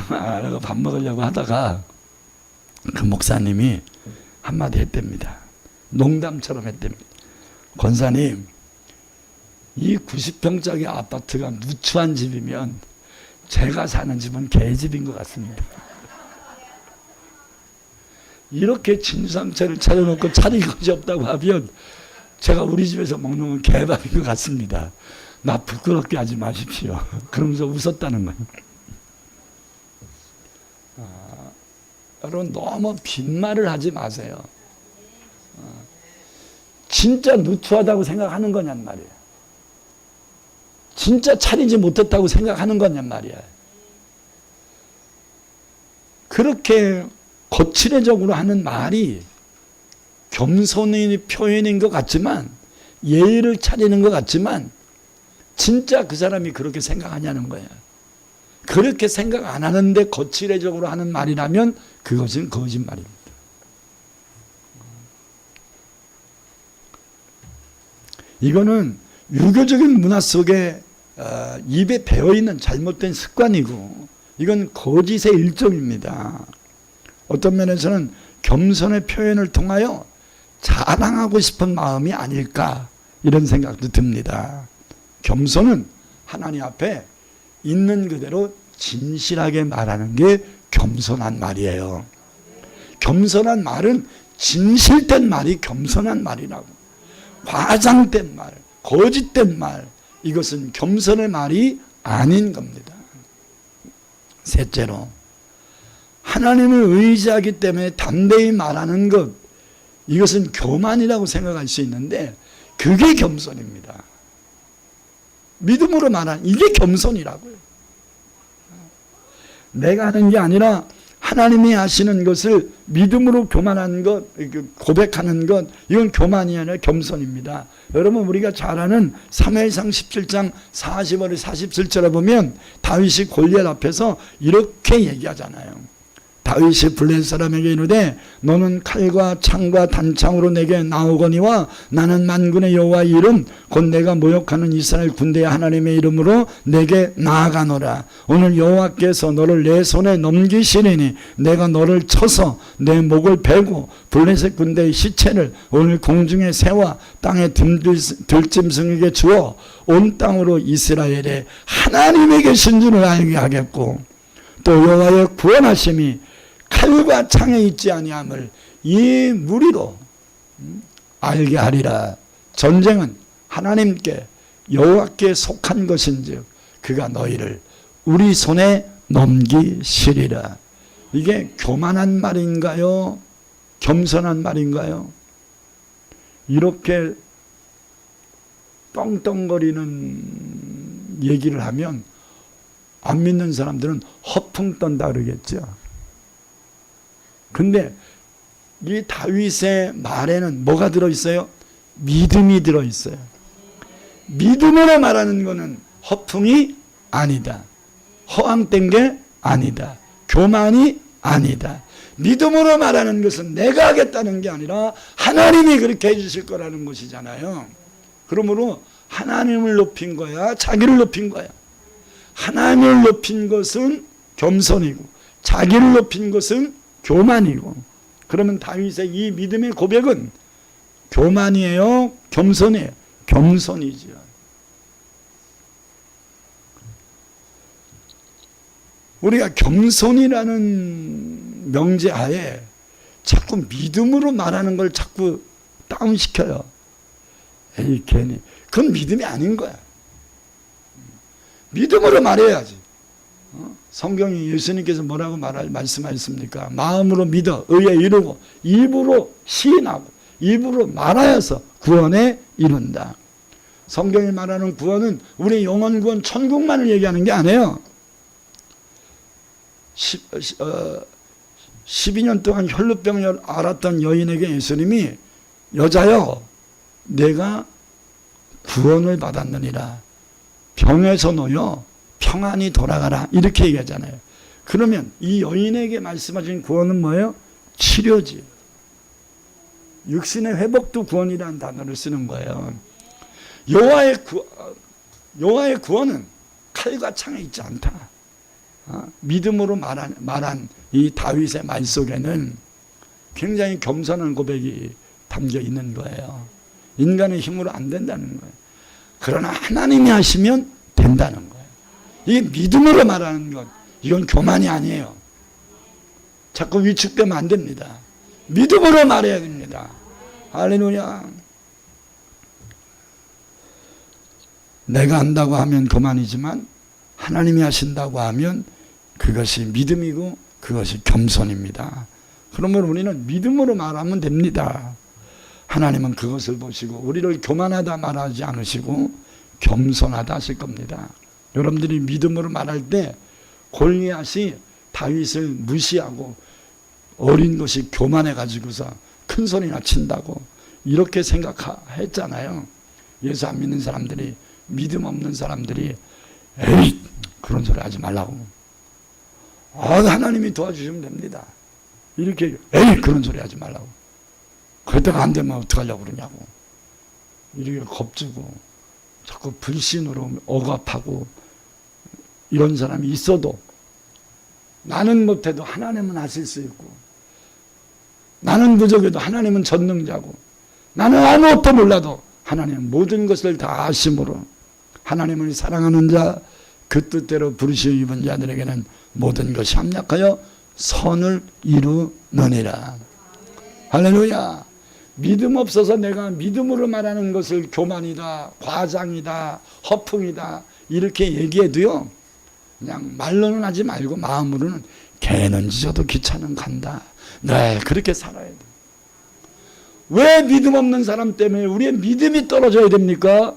내가 밥 먹으려고 하다가 그 목사님이 한마디 했답니다. 농담처럼 했답니다. 권사님, 이 90평짜리 아파트가 누추한 집이면 제가 사는 집은 개집인 것 같습니다. 이렇게 진상차를 차려놓고 차릴 것이 없다고 하면 제가 우리 집에서 먹는 건 개밥인 것 같습니다. 나 부끄럽게 하지 마십시오. 그러면서 웃었다는 거예요. 여러분, 너무 빈말을 하지 마세요. 진짜 누추하다고 생각하는 거냔 말이에요. 진짜 차리지 못했다고 생각하는 거냔 말이야. 그렇게 거칠애적으로 하는 말이 겸손의 표현인 것 같지만, 예의를 차리는 것 같지만 진짜 그 사람이 그렇게 생각하냐는 거야. 그렇게 생각 안 하는데 거칠애적으로 하는 말이라면 그것은 거짓말입니다. 이거는 유교적인 문화 속에 입에 배어있는 잘못된 습관이고, 이건 거짓의 일종입니다. 어떤 면에서는 겸손의 표현을 통하여 자랑하고 싶은 마음이 아닐까, 이런 생각도 듭니다. 겸손은 하나님 앞에 있는 그대로 진실하게 말하는 게 겸손한 말이에요. 겸손한 말은 진실된 말이 겸손한 말이라고. 과장된 말, 거짓된 말, 이것은 겸손의 말이 아닌 겁니다. 셋째로, 하나님을 의지하기 때문에 담대히 말하는 것, 이것은 교만이라고 생각할 수 있는데 그게 겸손입니다. 믿음으로 말하는, 이게 겸손이라고요. 내가 하는 게 아니라 하나님이 하시는 것을 믿음으로 교만하는 것, 고백하는 것, 이건 교만이 아니라 겸손입니다. 여러분, 우리가 잘 아는 사무엘상 17장 40절에 47절에 보면 다윗이 골리앗 앞에서 이렇게 얘기하잖아요. 다윗이 블레셋 사람에게 이르되 너는 칼과 창과 단창으로 내게 나오거니와 나는 만군의 여호와의 이름 곧 내가 모욕하는 이스라엘 군대의 하나님의 이름으로 내게 나아가노라. 오늘 여호와께서 너를 내 손에 넘기시리니 내가 너를 쳐서 내 목을 베고 블레셋 군대의 시체를 오늘 공중에 새와 땅의 들짐승에게 주어 온 땅으로 이스라엘의 하나님이 계신 줄을 알게 하겠고, 또 여호와의 구원하심이 칼과 창에 있지 아니함을 이 무리로 알게 하리라. 전쟁은 하나님께 여호와께 속한 것인즉 그가 너희를 우리 손에 넘기시리라. 이게 교만한 말인가요? 겸손한 말인가요? 이렇게 떵떵거리는 얘기를 하면 안 믿는 사람들은 허풍 떤다 그러겠죠. 근데 이 다윗의 말에는 뭐가 들어있어요? 믿음이 들어있어요. 믿음으로 말하는 것은 허풍이 아니다. 허황된 게 아니다. 교만이 아니다. 믿음으로 말하는 것은 내가 하겠다는 게 아니라 하나님이 그렇게 해주실 거라는 것이잖아요. 그러므로 하나님을 높인 거야, 자기를 높인 거야. 하나님을 높인 것은 겸손이고 자기를 높인 것은 교만이고, 그러면 다윗의 이 믿음의 고백은 교만이에요? 겸손이에요? 겸손이죠. 우리가 겸손이라는 명제하에 자꾸 믿음으로 말하는 걸 자꾸 다운시켜요. 에이, 괜히. 그건 믿음이 아닌 거야. 믿음으로 말해야지. 성경이 예수님께서 뭐라고 말씀하셨습니까? 마음으로 믿어 의에 이르고 입으로 시인하고 입으로 말하여서 구원에 이른다. 성경이 말하는 구원은 우리 영원 구원 천국만을 얘기하는 게 아니에요. 12년 동안 혈루병을 앓았던 여인에게 예수님이 여자여 내가 구원을 받았느니라 병에서 놓여 평안히 돌아가라 이렇게 얘기하잖아요. 그러면 이 여인에게 말씀하신 구원은 뭐예요? 치료지. 육신의 회복도 구원이라는 단어를 쓰는 거예요. 여호와의 구원은 칼과 창에 있지 않다. 믿음으로 말한 이 다윗의 말 속에는 굉장히 겸손한 고백이 담겨 있는 거예요. 인간의 힘으로 안 된다는 거예요. 그러나 하나님이 하시면 된다는 거예요. 이게 믿음으로 말하는 것, 이건 교만이 아니에요. 자꾸 위축되면 안 됩니다. 믿음으로 말해야 됩니다. 할렐루야. 내가 한다고 하면 교만이지만 하나님이 하신다고 하면 그것이 믿음이고 그것이 겸손입니다. 그러면 우리는 믿음으로 말하면 됩니다. 하나님은 그것을 보시고 우리를 교만하다 말하지 않으시고 겸손하다 하실 겁니다. 여러분들이 믿음으로 말할 때 골리앗이 다윗을 무시하고 어린 것이 교만해 가지고서 큰 소리나 친다고 이렇게 생각했잖아요. 예수 안 믿는 사람들이, 믿음 없는 사람들이 에이 그런 소리 하지 말라고. 하나님이 도와주시면 됩니다. 이렇게 에이 그런 소리 하지 말라고. 그랬다가 안 되면 어떡하려고 그러냐고. 이렇게 겁주고 자꾸 불신으로 억압하고 이런 사람이 있어도 나는 못해도 하나님은 하실 수 있고 나는 부족해도 하나님은 전능자고 나는 아무것도 몰라도 하나님은 모든 것을 다 아심으로 하나님을 사랑하는 자 그 뜻대로 부르시어 입은 자들에게는 모든 것이 합력하여 선을 이루느니라. 할렐루야. 믿음 없어서 내가 믿음으로 말하는 것을 교만이다, 과장이다, 허풍이다 이렇게 얘기해도요 그냥 말로는 하지 말고 마음으로는 개는 짖어도 기차는 간다. 네, 그렇게 살아야 돼. 왜 믿음 없는 사람 때문에 우리의 믿음이 떨어져야 됩니까?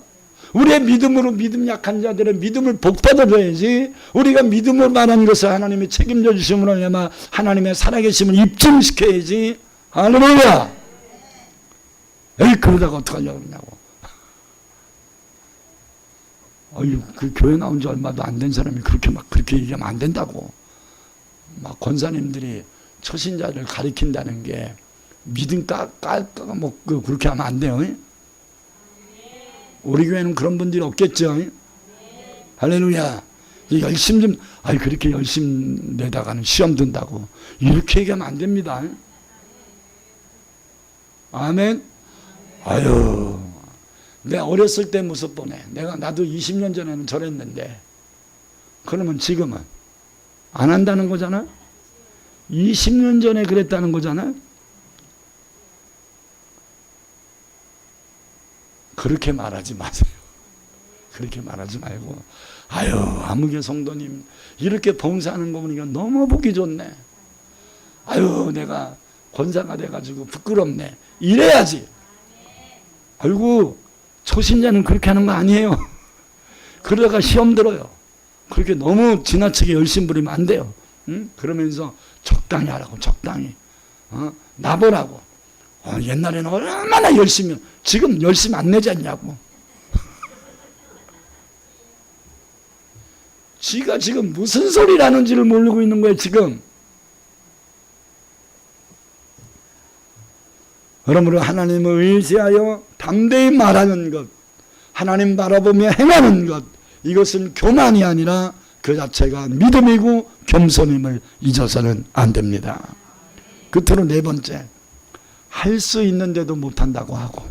우리의 믿음으로 믿음 약한 자들의 믿음을 복받아줘야지. 우리가 믿음으로 말하는 것을 하나님이 책임져 주심으로 아마 하나님의 살아계심을 입증시켜야지. 할렐루야. 에이 그러다가 어떡하려고 그러냐고. 그 교회 나온 지 얼마도 안 된 사람이 그렇게 얘기하면 안 된다고. 막 권사님들이 초신자를 가리킨다는 게 믿음 까먹고 그렇게 하면 안 돼요. 우리 교회는 그런 분들이 없겠죠. 할렐루야. 열심 좀, 그렇게 열심 내다가는 시험 든다고. 이렇게 얘기하면 안 됩니다. 아멘. 내 어렸을 때 모습 보네. 나도 20년 전에는 저랬는데, 그러면 지금은 안 한다는 거잖아? 20년 전에 그랬다는 거잖아? 그렇게 말하지 마세요. 그렇게 말하지 말고, 아무개 성도님, 이렇게 봉사하는 거 보니까 너무 보기 좋네. 내가 권사가 돼가지고 부끄럽네. 이래야지. 아이고, 초신자는 그렇게 하는 거 아니에요. 그러다가 시험 들어요. 그렇게 너무 지나치게 열심 부리면 안 돼요. 응? 그러면서 적당히 하라고, 적당히. 나보라고. 옛날에는 얼마나 열심히, 지금 열심히 안 내지 않냐고. 지가 지금 무슨 소리를 하는지를 모르고 있는 거예요, 지금. 그러므로 하나님을 의지하여 담대히 말하는 것, 하나님 바라보며 행하는 것, 이것은 교만이 아니라 그 자체가 믿음이고 겸손임을 잊어서는 안 됩니다. 끝으로 네 번째, 할 수 있는데도 못한다고 하고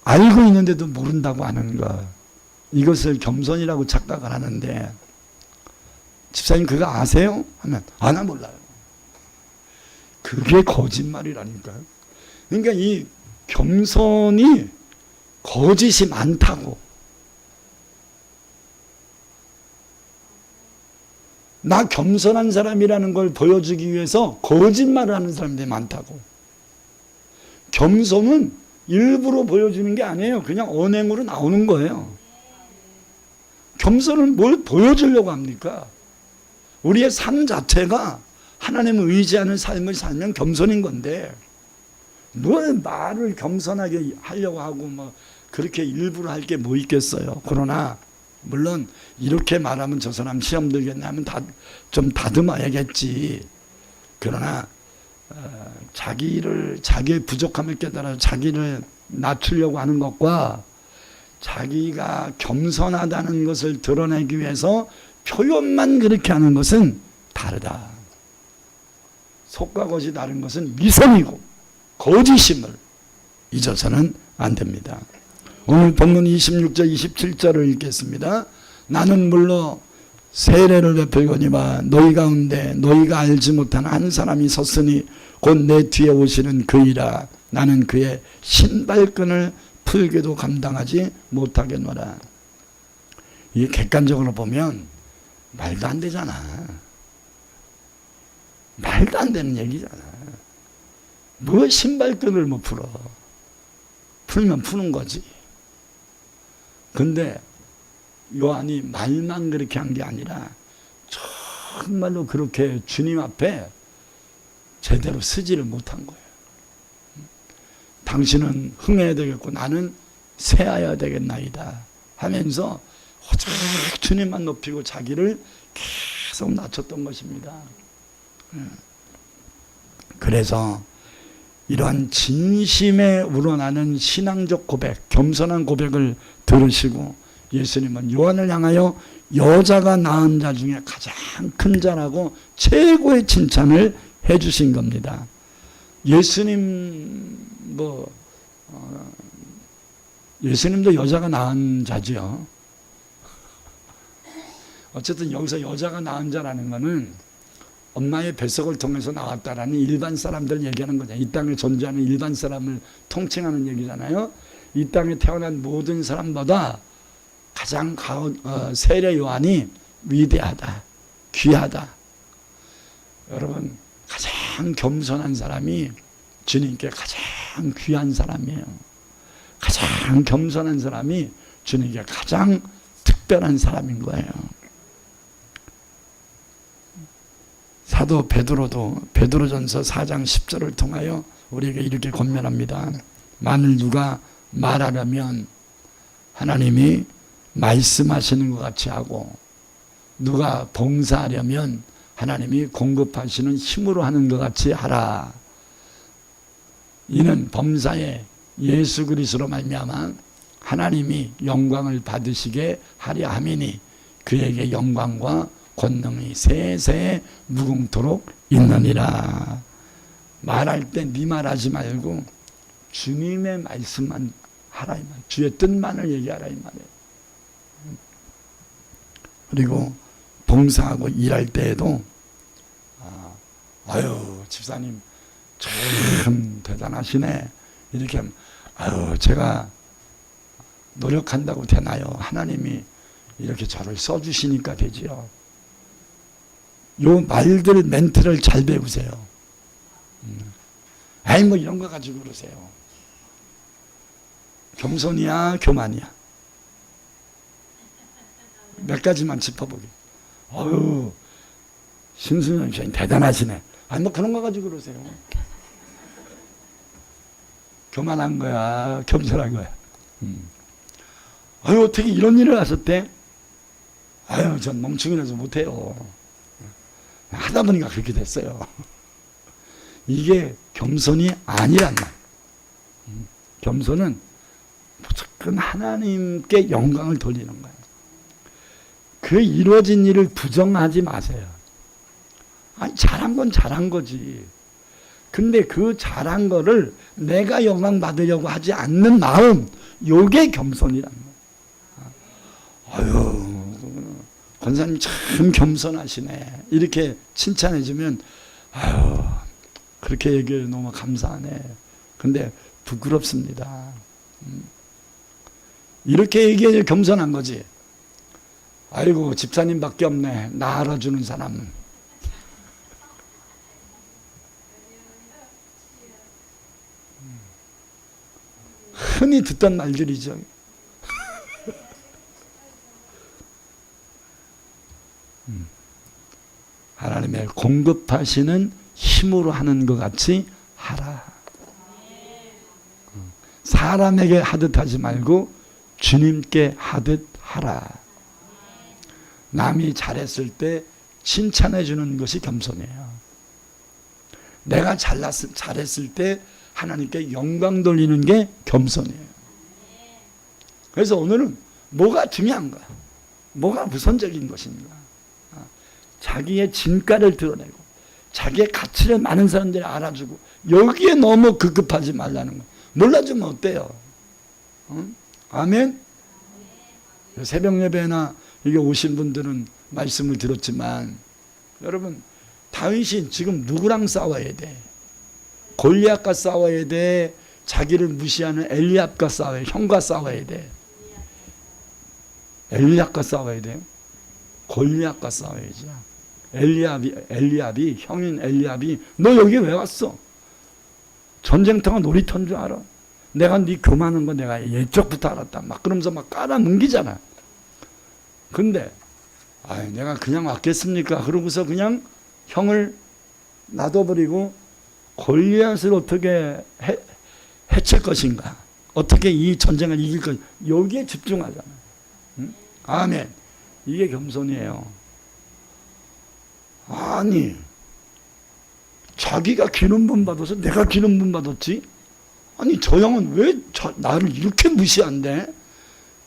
알고 있는데도 모른다고 하는 것, 이것을 겸손이라고 착각을 하는데, 집사님 그거 아세요? 하면 나 몰라요. 그게 거짓말이라니까요. 그러니까 이 겸손이 거짓이 많다고. 나 겸손한 사람이라는 걸 보여주기 위해서 거짓말을 하는 사람들이 많다고. 겸손은 일부러 보여주는 게 아니에요. 그냥 언행으로 나오는 거예요. 겸손은 뭘 보여주려고 합니까? 우리의 삶 자체가 하나님을 의지하는 삶을 살면 겸손인 건데, 뭘 말을 겸손하게 하려고 하고 뭐 그렇게 일부러 할 게 뭐 있겠어요. 그러나 물론 이렇게 말하면 저 사람 시험 들겠네 하면 좀 다듬어야겠지. 그러나 자기의 부족함을 깨달아 자기를 낮추려고 하는 것과 자기가 겸손하다는 것을 드러내기 위해서 표현만 그렇게 하는 것은 다르다. 속과 겉이 다른 것은 미성이고 거짓임을 잊어서는 안 됩니다. 오늘 본문 26절 27절을 읽겠습니다. 나는 물론 세례를 베풀거니와 너희 가운데 너희가 알지 못한 한 사람이 섰으니 곧 내 뒤에 오시는 그이라. 나는 그의 신발끈을 풀게도 감당하지 못하겠노라. 이게 객관적으로 보면 말도 안 되잖아. 말도 안 되는 얘기잖아. 뭐 신발끈을 못 풀어. 풀면 푸는 거지. 근데 요한이 말만 그렇게 한 게 아니라 정말로 그렇게 주님 앞에 제대로 쓰지를 못한 거예요. 당신은 흥해야 되겠고 나는 쇠하여야 되겠나이다 하면서 오직 주님만 높이고 자기를 계속 낮췄던 것입니다. 그래서 이러한 진심에 우러나는 신앙적 고백, 겸손한 고백을 들으시고 예수님은 요한을 향하여 여자가 낳은 자 중에 가장 큰 자라고 최고의 칭찬을 해주신 겁니다. 예수님도 여자가 낳은 자지요. 어쨌든 여기서 여자가 낳은 자라는 것은 엄마의 뱃속을 통해서 나왔다라는 일반 사람들 얘기하는 거죠. 이 땅에 존재하는 일반 사람을 통칭하는 얘기잖아요. 이 땅에 태어난 모든 사람보다 가장 세례 요한이 위대하다, 귀하다. 여러분, 가장 겸손한 사람이 주님께 가장 귀한 사람이에요. 가장 겸손한 사람이 주님께 가장 특별한 사람인 거예요. 사도 베드로도 베드로전서 4장 10절을 통하여 우리에게 이렇게 권면합니다. 만일 누가 말하려면 하나님이 말씀하시는 것 같이 하고, 누가 봉사하려면 하나님이 공급하시는 힘으로 하는 것 같이 하라. 이는 범사에 예수 그리스도로 말미암아 하나님이 영광을 받으시게 하려 함이니 그에게 영광과 권능이 세세 무궁토록 있느니라. 말할 때 네 말하지 말고 주님의 말씀만 하라 이 말. 주의 뜻만을 얘기하라 이 말이에요. 그리고 봉사하고 일할 때에도 아유 집사님 참 대단하시네 이렇게 하면 아유 제가 노력한다고 되나요? 하나님이 이렇게 저를 써주시니까 되지요. 요 말들 멘트를 잘 배우세요. 아이 뭐 이런 거 가지고 그러세요. 겸손이야 교만이야? 몇 가지만 짚어보게. 어휴 신순영 씨 대단하시네. 아니 뭐 그런 거 가지고 그러세요. 교만한 거야 겸손한 거야. 아유 어떻게 이런 일을 하셨대? 아유 전 멍충이라서 못해요. 하다 보니까 그렇게 됐어요. 이게 겸손이 아니란 말. 겸손은 무조건 하나님께 영광을 돌리는 거예요. 그 이루어진 일을 부정하지 마세요. 아니 잘한 건 잘한 거지. 근데 그 잘한 거를 내가 영광 받으려고 하지 않는 마음, 요게 겸손이란 거예요. 아유 권사님 참 겸손하시네 이렇게 칭찬해주면 아유 그렇게 얘기해 너무 감사하네. 근데 부끄럽습니다. 이렇게 얘기해 겸손한 거지. 아이고 집사님밖에 없네 나 알아주는 사람. 흔히 듣던 말들이죠. 하나님의 공급하시는 힘으로 하는 것 같이 하라. 사람에게 하듯 하지 말고 주님께 하듯 하라. 남이 잘했을 때 칭찬해 주는 것이 겸손이에요. 내가 잘했을 때 하나님께 영광 돌리는 게 겸손이에요. 그래서 오늘은 뭐가 중요한 거야? 뭐가 우선적인 것인가? 자기의 진가를 드러내고 자기의 가치를 많은 사람들이 알아주고 여기에 너무 급급하지 말라는 거야. 몰라주면 어때요? 아멘? 새벽 예배나 이게 오신 분들은 말씀을 들었지만 여러분 다윗이 지금 누구랑 싸워야 돼? 골리앗과 싸워야 돼? 자기를 무시하는 엘리압과 싸워야 돼? 형과 싸워야 돼? 엘리압과 싸워야 돼요? 골리앗과 싸워야지. 엘리압이 형인 엘리압이 너 여기 왜 왔어? 전쟁터가 놀이터인 줄 알아? 내가 네 교만한 거 내가 예적부터 알았다. 막 그러면서 막 깔아뭉기잖아. 근데 내가 그냥 왔겠습니까? 그러고서 그냥 형을 놔둬버리고 골리앗을 어떻게 해칠 것인가? 어떻게 이 전쟁을 이길 것인가? 여기에 집중하잖아. 응? 아멘. 이게 겸손이에요. 아니 자기가 기름 부음 받아서 내가 기름 부음 받았지? 아니 저 형은 왜 나를 이렇게 무시한대?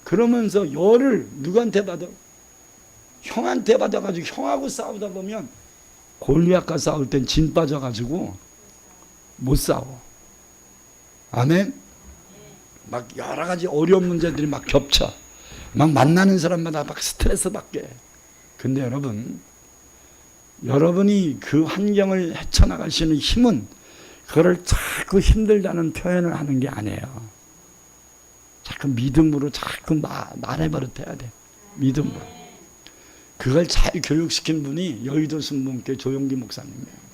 그러면서 열을 누구한테 받아? 형한테 받아가지고 형하고 싸우다 보면 골리앗과 싸울 땐 진 빠져가지고 못 싸워. 아멘? 막 여러 가지 어려운 문제들이 막 겹쳐. 막 만나는 사람마다 막 스트레스 받게. 근데 여러분이 그 환경을 헤쳐나갈 수 있는 힘은 그거를 자꾸 힘들다는 표현을 하는 게 아니에요. 자꾸 믿음으로 자꾸 말해버릇해야 돼. 믿음으로. 그걸 잘 교육시킨 분이 여의도 순복음교회 조용기 목사님이에요.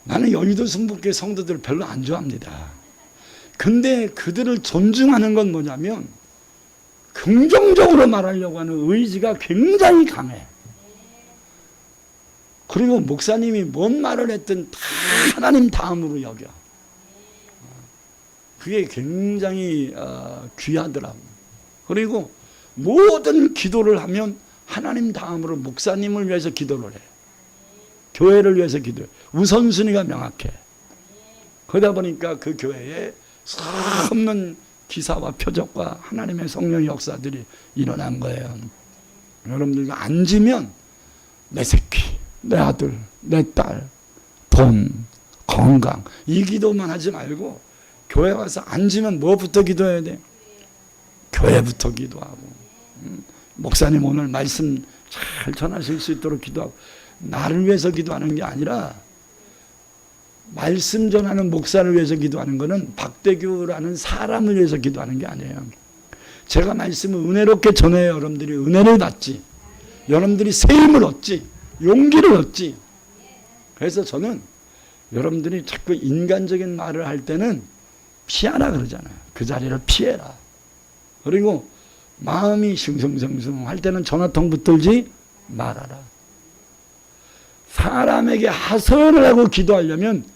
나는 여의도 순복음교회 성도들을 별로 안 좋아합니다. 근데 그들을 존중하는 건 뭐냐면 긍정적으로 말하려고 하는 의지가 굉장히 강해. 그리고 목사님이 뭔 말을 했든 다 하나님 다음으로 여겨. 그게 굉장히 귀하더라고. 그리고 모든 기도를 하면 하나님 다음으로 목사님을 위해서 기도를 해. 교회를 위해서 기도해. 우선순위가 명확해. 그러다 보니까 그 교회에 수없는 기사와 표적과 하나님의 성령의 역사들이 일어난 거예요. 여러분들과 앉으면 내 새끼, 내 아들, 내 딸, 돈, 건강 이 기도만 하지 말고 교회 와서 앉으면 뭐부터 기도해야 돼? 교회부터 기도하고 목사님 오늘 말씀 잘 전하실 수 있도록 기도하고 나를 위해서 기도하는 게 아니라 말씀 전하는 목사를 위해서 기도하는 것은 박대규라는 사람을 위해서 기도하는 게 아니에요. 제가 말씀을 은혜롭게 전해야 여러분들이 은혜를 받지. 여러분들이 세임을 얻지. 용기를 얻지. 그래서 저는 여러분들이 자꾸 인간적인 말을 할 때는 피하라 그러잖아요. 그 자리를 피해라. 그리고 마음이 싱숭생숭 할 때는 전화통 붙들지 말아라. 사람에게 하소연을 하고 기도하려면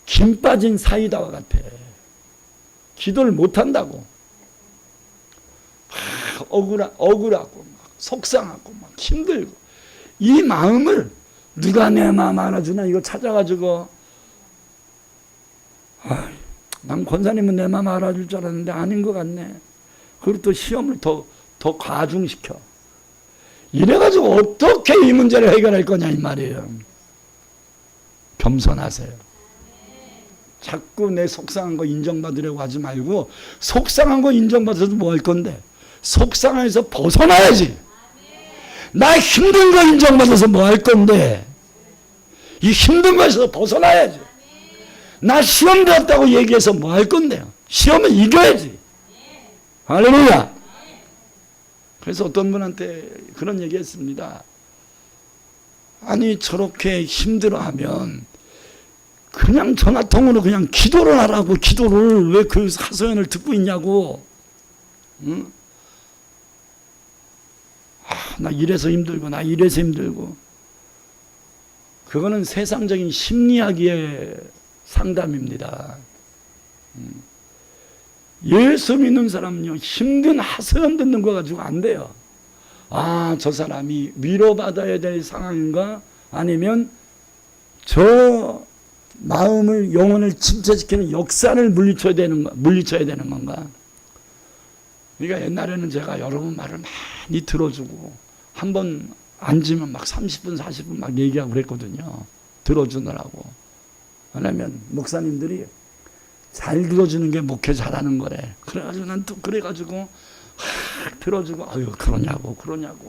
김 빠진 사이다와 같아. 기도를 못한다고. 막 억울하고 막 속상하고 막 힘들고 이 마음을 누가 내 마음 알아주나 이거 찾아가지고 난 권사님은 내 마음 알아줄 줄 알았는데 아닌 것 같네. 그리고 또 시험을 더 과중시켜. 이래가지고 어떻게 이 문제를 해결할 거냐 이 말이에요. 겸손하세요. 자꾸 내 속상한 거 인정받으려고 하지 말고 속상한 거 인정받아서 뭐 할 건데 속상해서 벗어나야지. 나 힘든 거 인정받아서 뭐 할 건데 이 힘든 거에서 벗어나야지. 나 시험 들었다고 얘기해서 뭐 할 건데요. 시험은 이겨야지. 할렐루야. 그래서 어떤 분한테 그런 얘기 했습니다. 아니 저렇게 힘들어하면 그냥 전화통으로 그냥 기도를 하라고. 기도를 왜 그 하소연을 듣고 있냐고. 응? 나 이래서 힘들고 나 이래서 힘들고. 그거는 세상적인 심리학의 상담입니다. 예수 믿는 사람은요, 힘든 하소연 듣는 거 가지고 안 돼요. 저 사람이 위로받아야 될 상황인가? 아니면 저 마음을, 영혼을 침체시키는 역사를 물리쳐야 되는 건가? 그러니까 옛날에는 제가 여러분 말을 많이 들어주고, 한번 앉으면 막 30분, 40분 막 얘기하고 그랬거든요. 들어주느라고. 왜냐면 목사님들이 잘 들어주는 게 목회 잘하는 거래. 그래가지고 난 또 그래가지고 들어주고, 그러냐고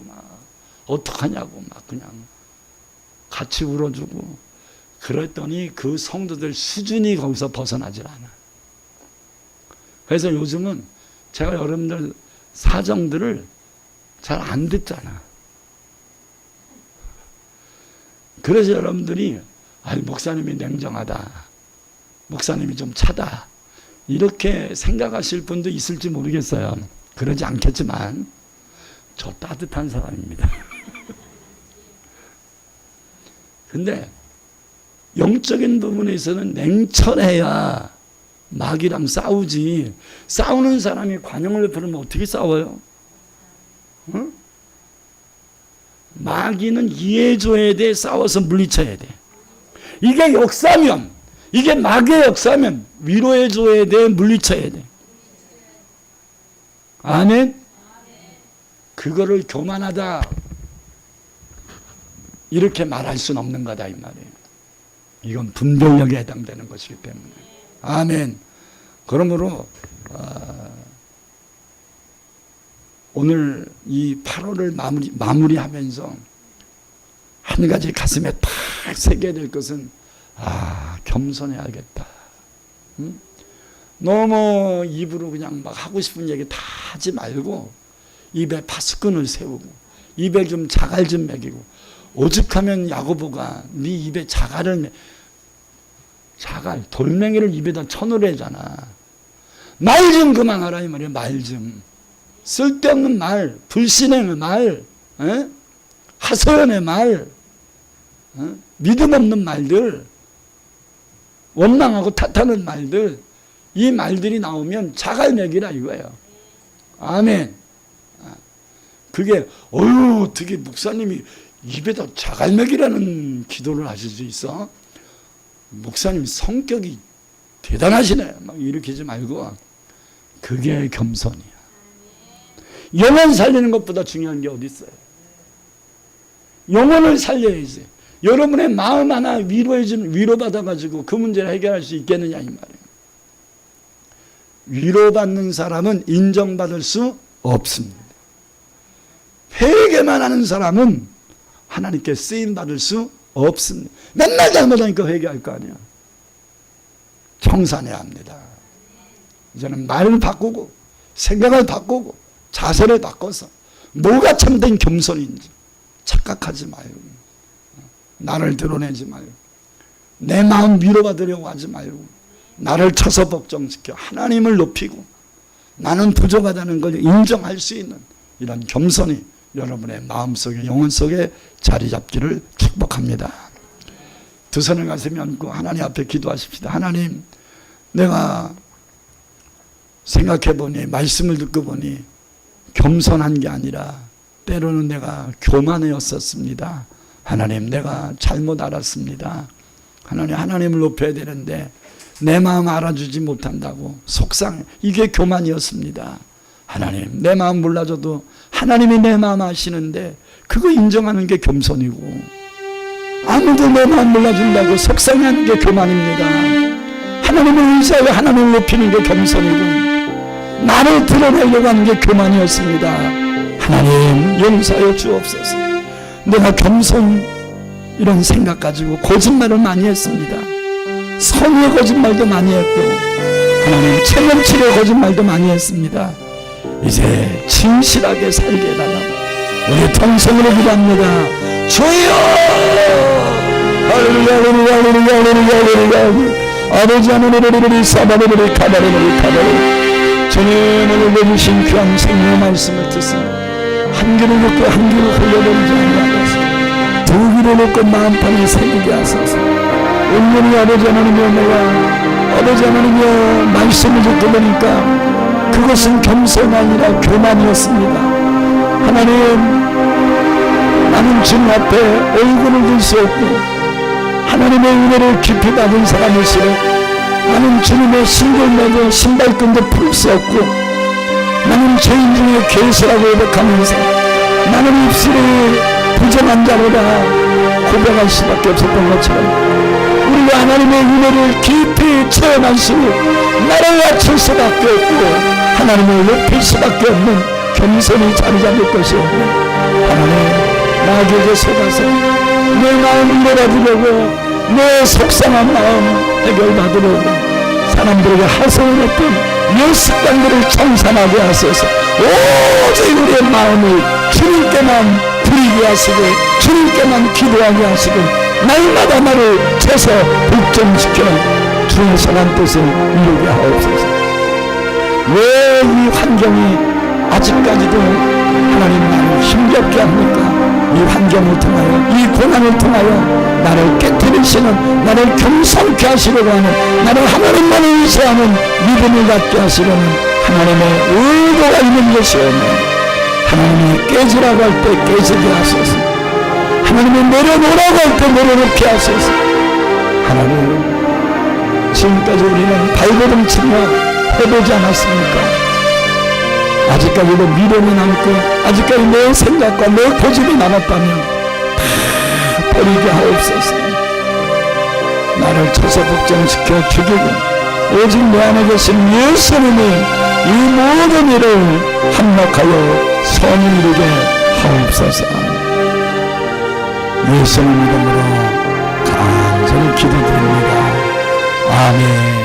막 어떡하냐고 막 그냥 같이 울어주고. 그랬더니 그 성도들 수준이 거기서 벗어나질 않아. 그래서 요즘은 제가 여러분들 사정들을 잘 안 듣잖아. 그래서 여러분들이 목사님이 냉정하다, 목사님이 좀 차다, 이렇게 생각하실 분도 있을지 모르겠어요. 그러지 않겠지만 저 따뜻한 사람입니다. 근데 영적인 부분에서는 냉철해야 마귀랑 싸우지. 싸우는 사람이 관용을 베풀면 어떻게 싸워요? 응? 마귀는 이해줘야 돼, 싸워서 물리쳐야 돼. 이게 역사면, 이게 마귀의 역사면 위로해줘야 돼, 물리쳐야 돼. 아멘? 그거를 교만하다 이렇게 말할 수는 없는 거다 이 말이에요. 이건 분별력에 해당되는 것이기 때문에. 아멘. 그러므로 오늘 이 8월을 마무리하면서 한 가지 가슴에 탁 새겨야 될 것은 겸손해야겠다. 응? 너무 입으로 그냥 막 하고 싶은 얘기 다 하지 말고 입에 파수꾼을 세우고 입에 좀 자갈 좀 먹이고. 오죽하면 야고보가 네 입에 자갈, 돌멩이를 입에다 쳐넣으래잖아. 말 좀 그만하라 이 말이야. 말 좀. 쓸데없는 말, 불신의 말, 하소연의 말, 믿음 없는 말들, 원망하고 탓하는 말들, 이 말들이 나오면 자갈 먹이라 이거예요. 아멘. 그게 어떻게 목사님이 입에다 자갈 먹이라는 기도를 하실 수 있어? 목사님 성격이 대단하시네. 막 일으키지 말고. 그게 겸손이야. 영혼 살리는 것보다 중요한 게 어디 있어요? 영혼을 살려야지. 여러분의 마음 하나 위로받아가지고 그 문제를 해결할 수 있겠느냐 이 말이에요. 위로받는 사람은 인정받을 수 없습니다. 회개만 하는 사람은 하나님께 쓰임받을 수 없습니다. 맨날 잘못하니까 회개할 거 아니야. 청산해야 합니다. 이제는 말을 바꾸고 생각을 바꾸고 자세를 바꿔서 뭐가 참된 겸손인지 착각하지 말고, 나를 드러내지 말고, 내 마음 위로받으려고 하지 말고, 나를 쳐서 걱정시켜 하나님을 높이고 나는 부족하다는 걸 인정할 수 있는 이런 겸손이 여러분의 마음속에, 영혼 속에 자리 잡기를 축복합니다. 두 손을 가슴에 얹고 하나님 앞에 기도하십시다. 하나님, 내가 생각해보니, 말씀을 듣고 보니 겸손한 게 아니라 때로는 내가 교만이었었습니다. 하나님, 내가 잘못 알았습니다. 하나님, 하나님을 높여야 되는데 내 마음 알아주지 못한다고 속상해. 이게 교만이었습니다. 하나님, 내 마음 몰라줘도 하나님이 내 마음 아시는데 그거 인정하는 게 겸손이고, 아무도 내 마음 몰라준다고 속상해하는 게 교만입니다. 하나님을 의지하여 하나님을 높이는 게 겸손이고, 나를 드러내려고 하는 게 교만이었습니다. 하나님, 용서하여 주옵소서. 내가 겸손 이런 생각 가지고 거짓말을 많이 했습니다. 선의 거짓말도 많이 했고, 하나님 체면치레 거짓말도 많이 했습니다. 이제 진실하게 살게 해달라고 우리 통성으로 기도합니다. 주여, 할렐루야 할렐루야 할렐루야 할렐루야 할렐루야. 아버지 하나님 사바르르 카바르르 카바르 주님 오늘 내주신 귀한 생명의 말씀을 듣사 한 귀를 듣고 한 귀를 흘려버리지 아니하소서. 두 귀를 듣고 만판을 새기게 하소서. 온전히 아버지 하나님이여 내가 아버지 하나님이여 말씀을 듣고 보니까 그것은 겸손이 아니라 교만이었습니다. 하나님 나는 주님 앞에 얼굴을 들 수 없고 하나님의 은혜를 깊이 받은 사람일수록 나는 주님의 신골매도 신발끈도 풀 수 없고 나는 죄인 중에 괴수라고 고백하면서 나는 입술이 부정한 자로다 고백할 수밖에 없었던 것처럼 우리가 하나님의 은혜를 깊이 체험할수록 나를 낮출 수밖에 없고 하나님을 높일 수밖에 없는 겸손이 자리 잡을 것이 없네. 하나님 나에게 속아서 내 마음을 내려주려고 내 속상한 마음 해결받으려고 사람들에게 하소연했던 내 습관들을 청산하게 하소서. 오직 우리의 마음을 주님께만 드리게 하시고 주님께만 기도하게 하시고 날마다 나를 채서 복종시켜 주의 선한 뜻을 이루게 하옵소서. 왜 이 환경이 아직까지도 하나님 나를 힘겹게 합니까? 이 환경을 통하여 이 고난을 통하여 나를 깨뜨리시는 나를 겸손케 하시려고 하는 나를 하나님만을 의지하는 믿음을 갖게 하시려는 하나님의 의도가 있는 것이오며 하나님이 깨지라고 할 때 깨지게 하소서. 하나님이 내려놓으라고 할 때 내려놓게 하소서. 하나님 지금까지 우리는 발버둥치며 해보지 않았습니까? 아직까지도 미련이 남고 아직까지 내 생각과 내 고집이 남았다면 다 버리게 하옵소서. 나를 쳐서 복종시켜 죽이고 오직 내 안에 계신 예수님이 이 모든 일을 합력하여 선을 이루게 하옵소서. 예수님 이름으로 간절히 기도드립니다. 아멘.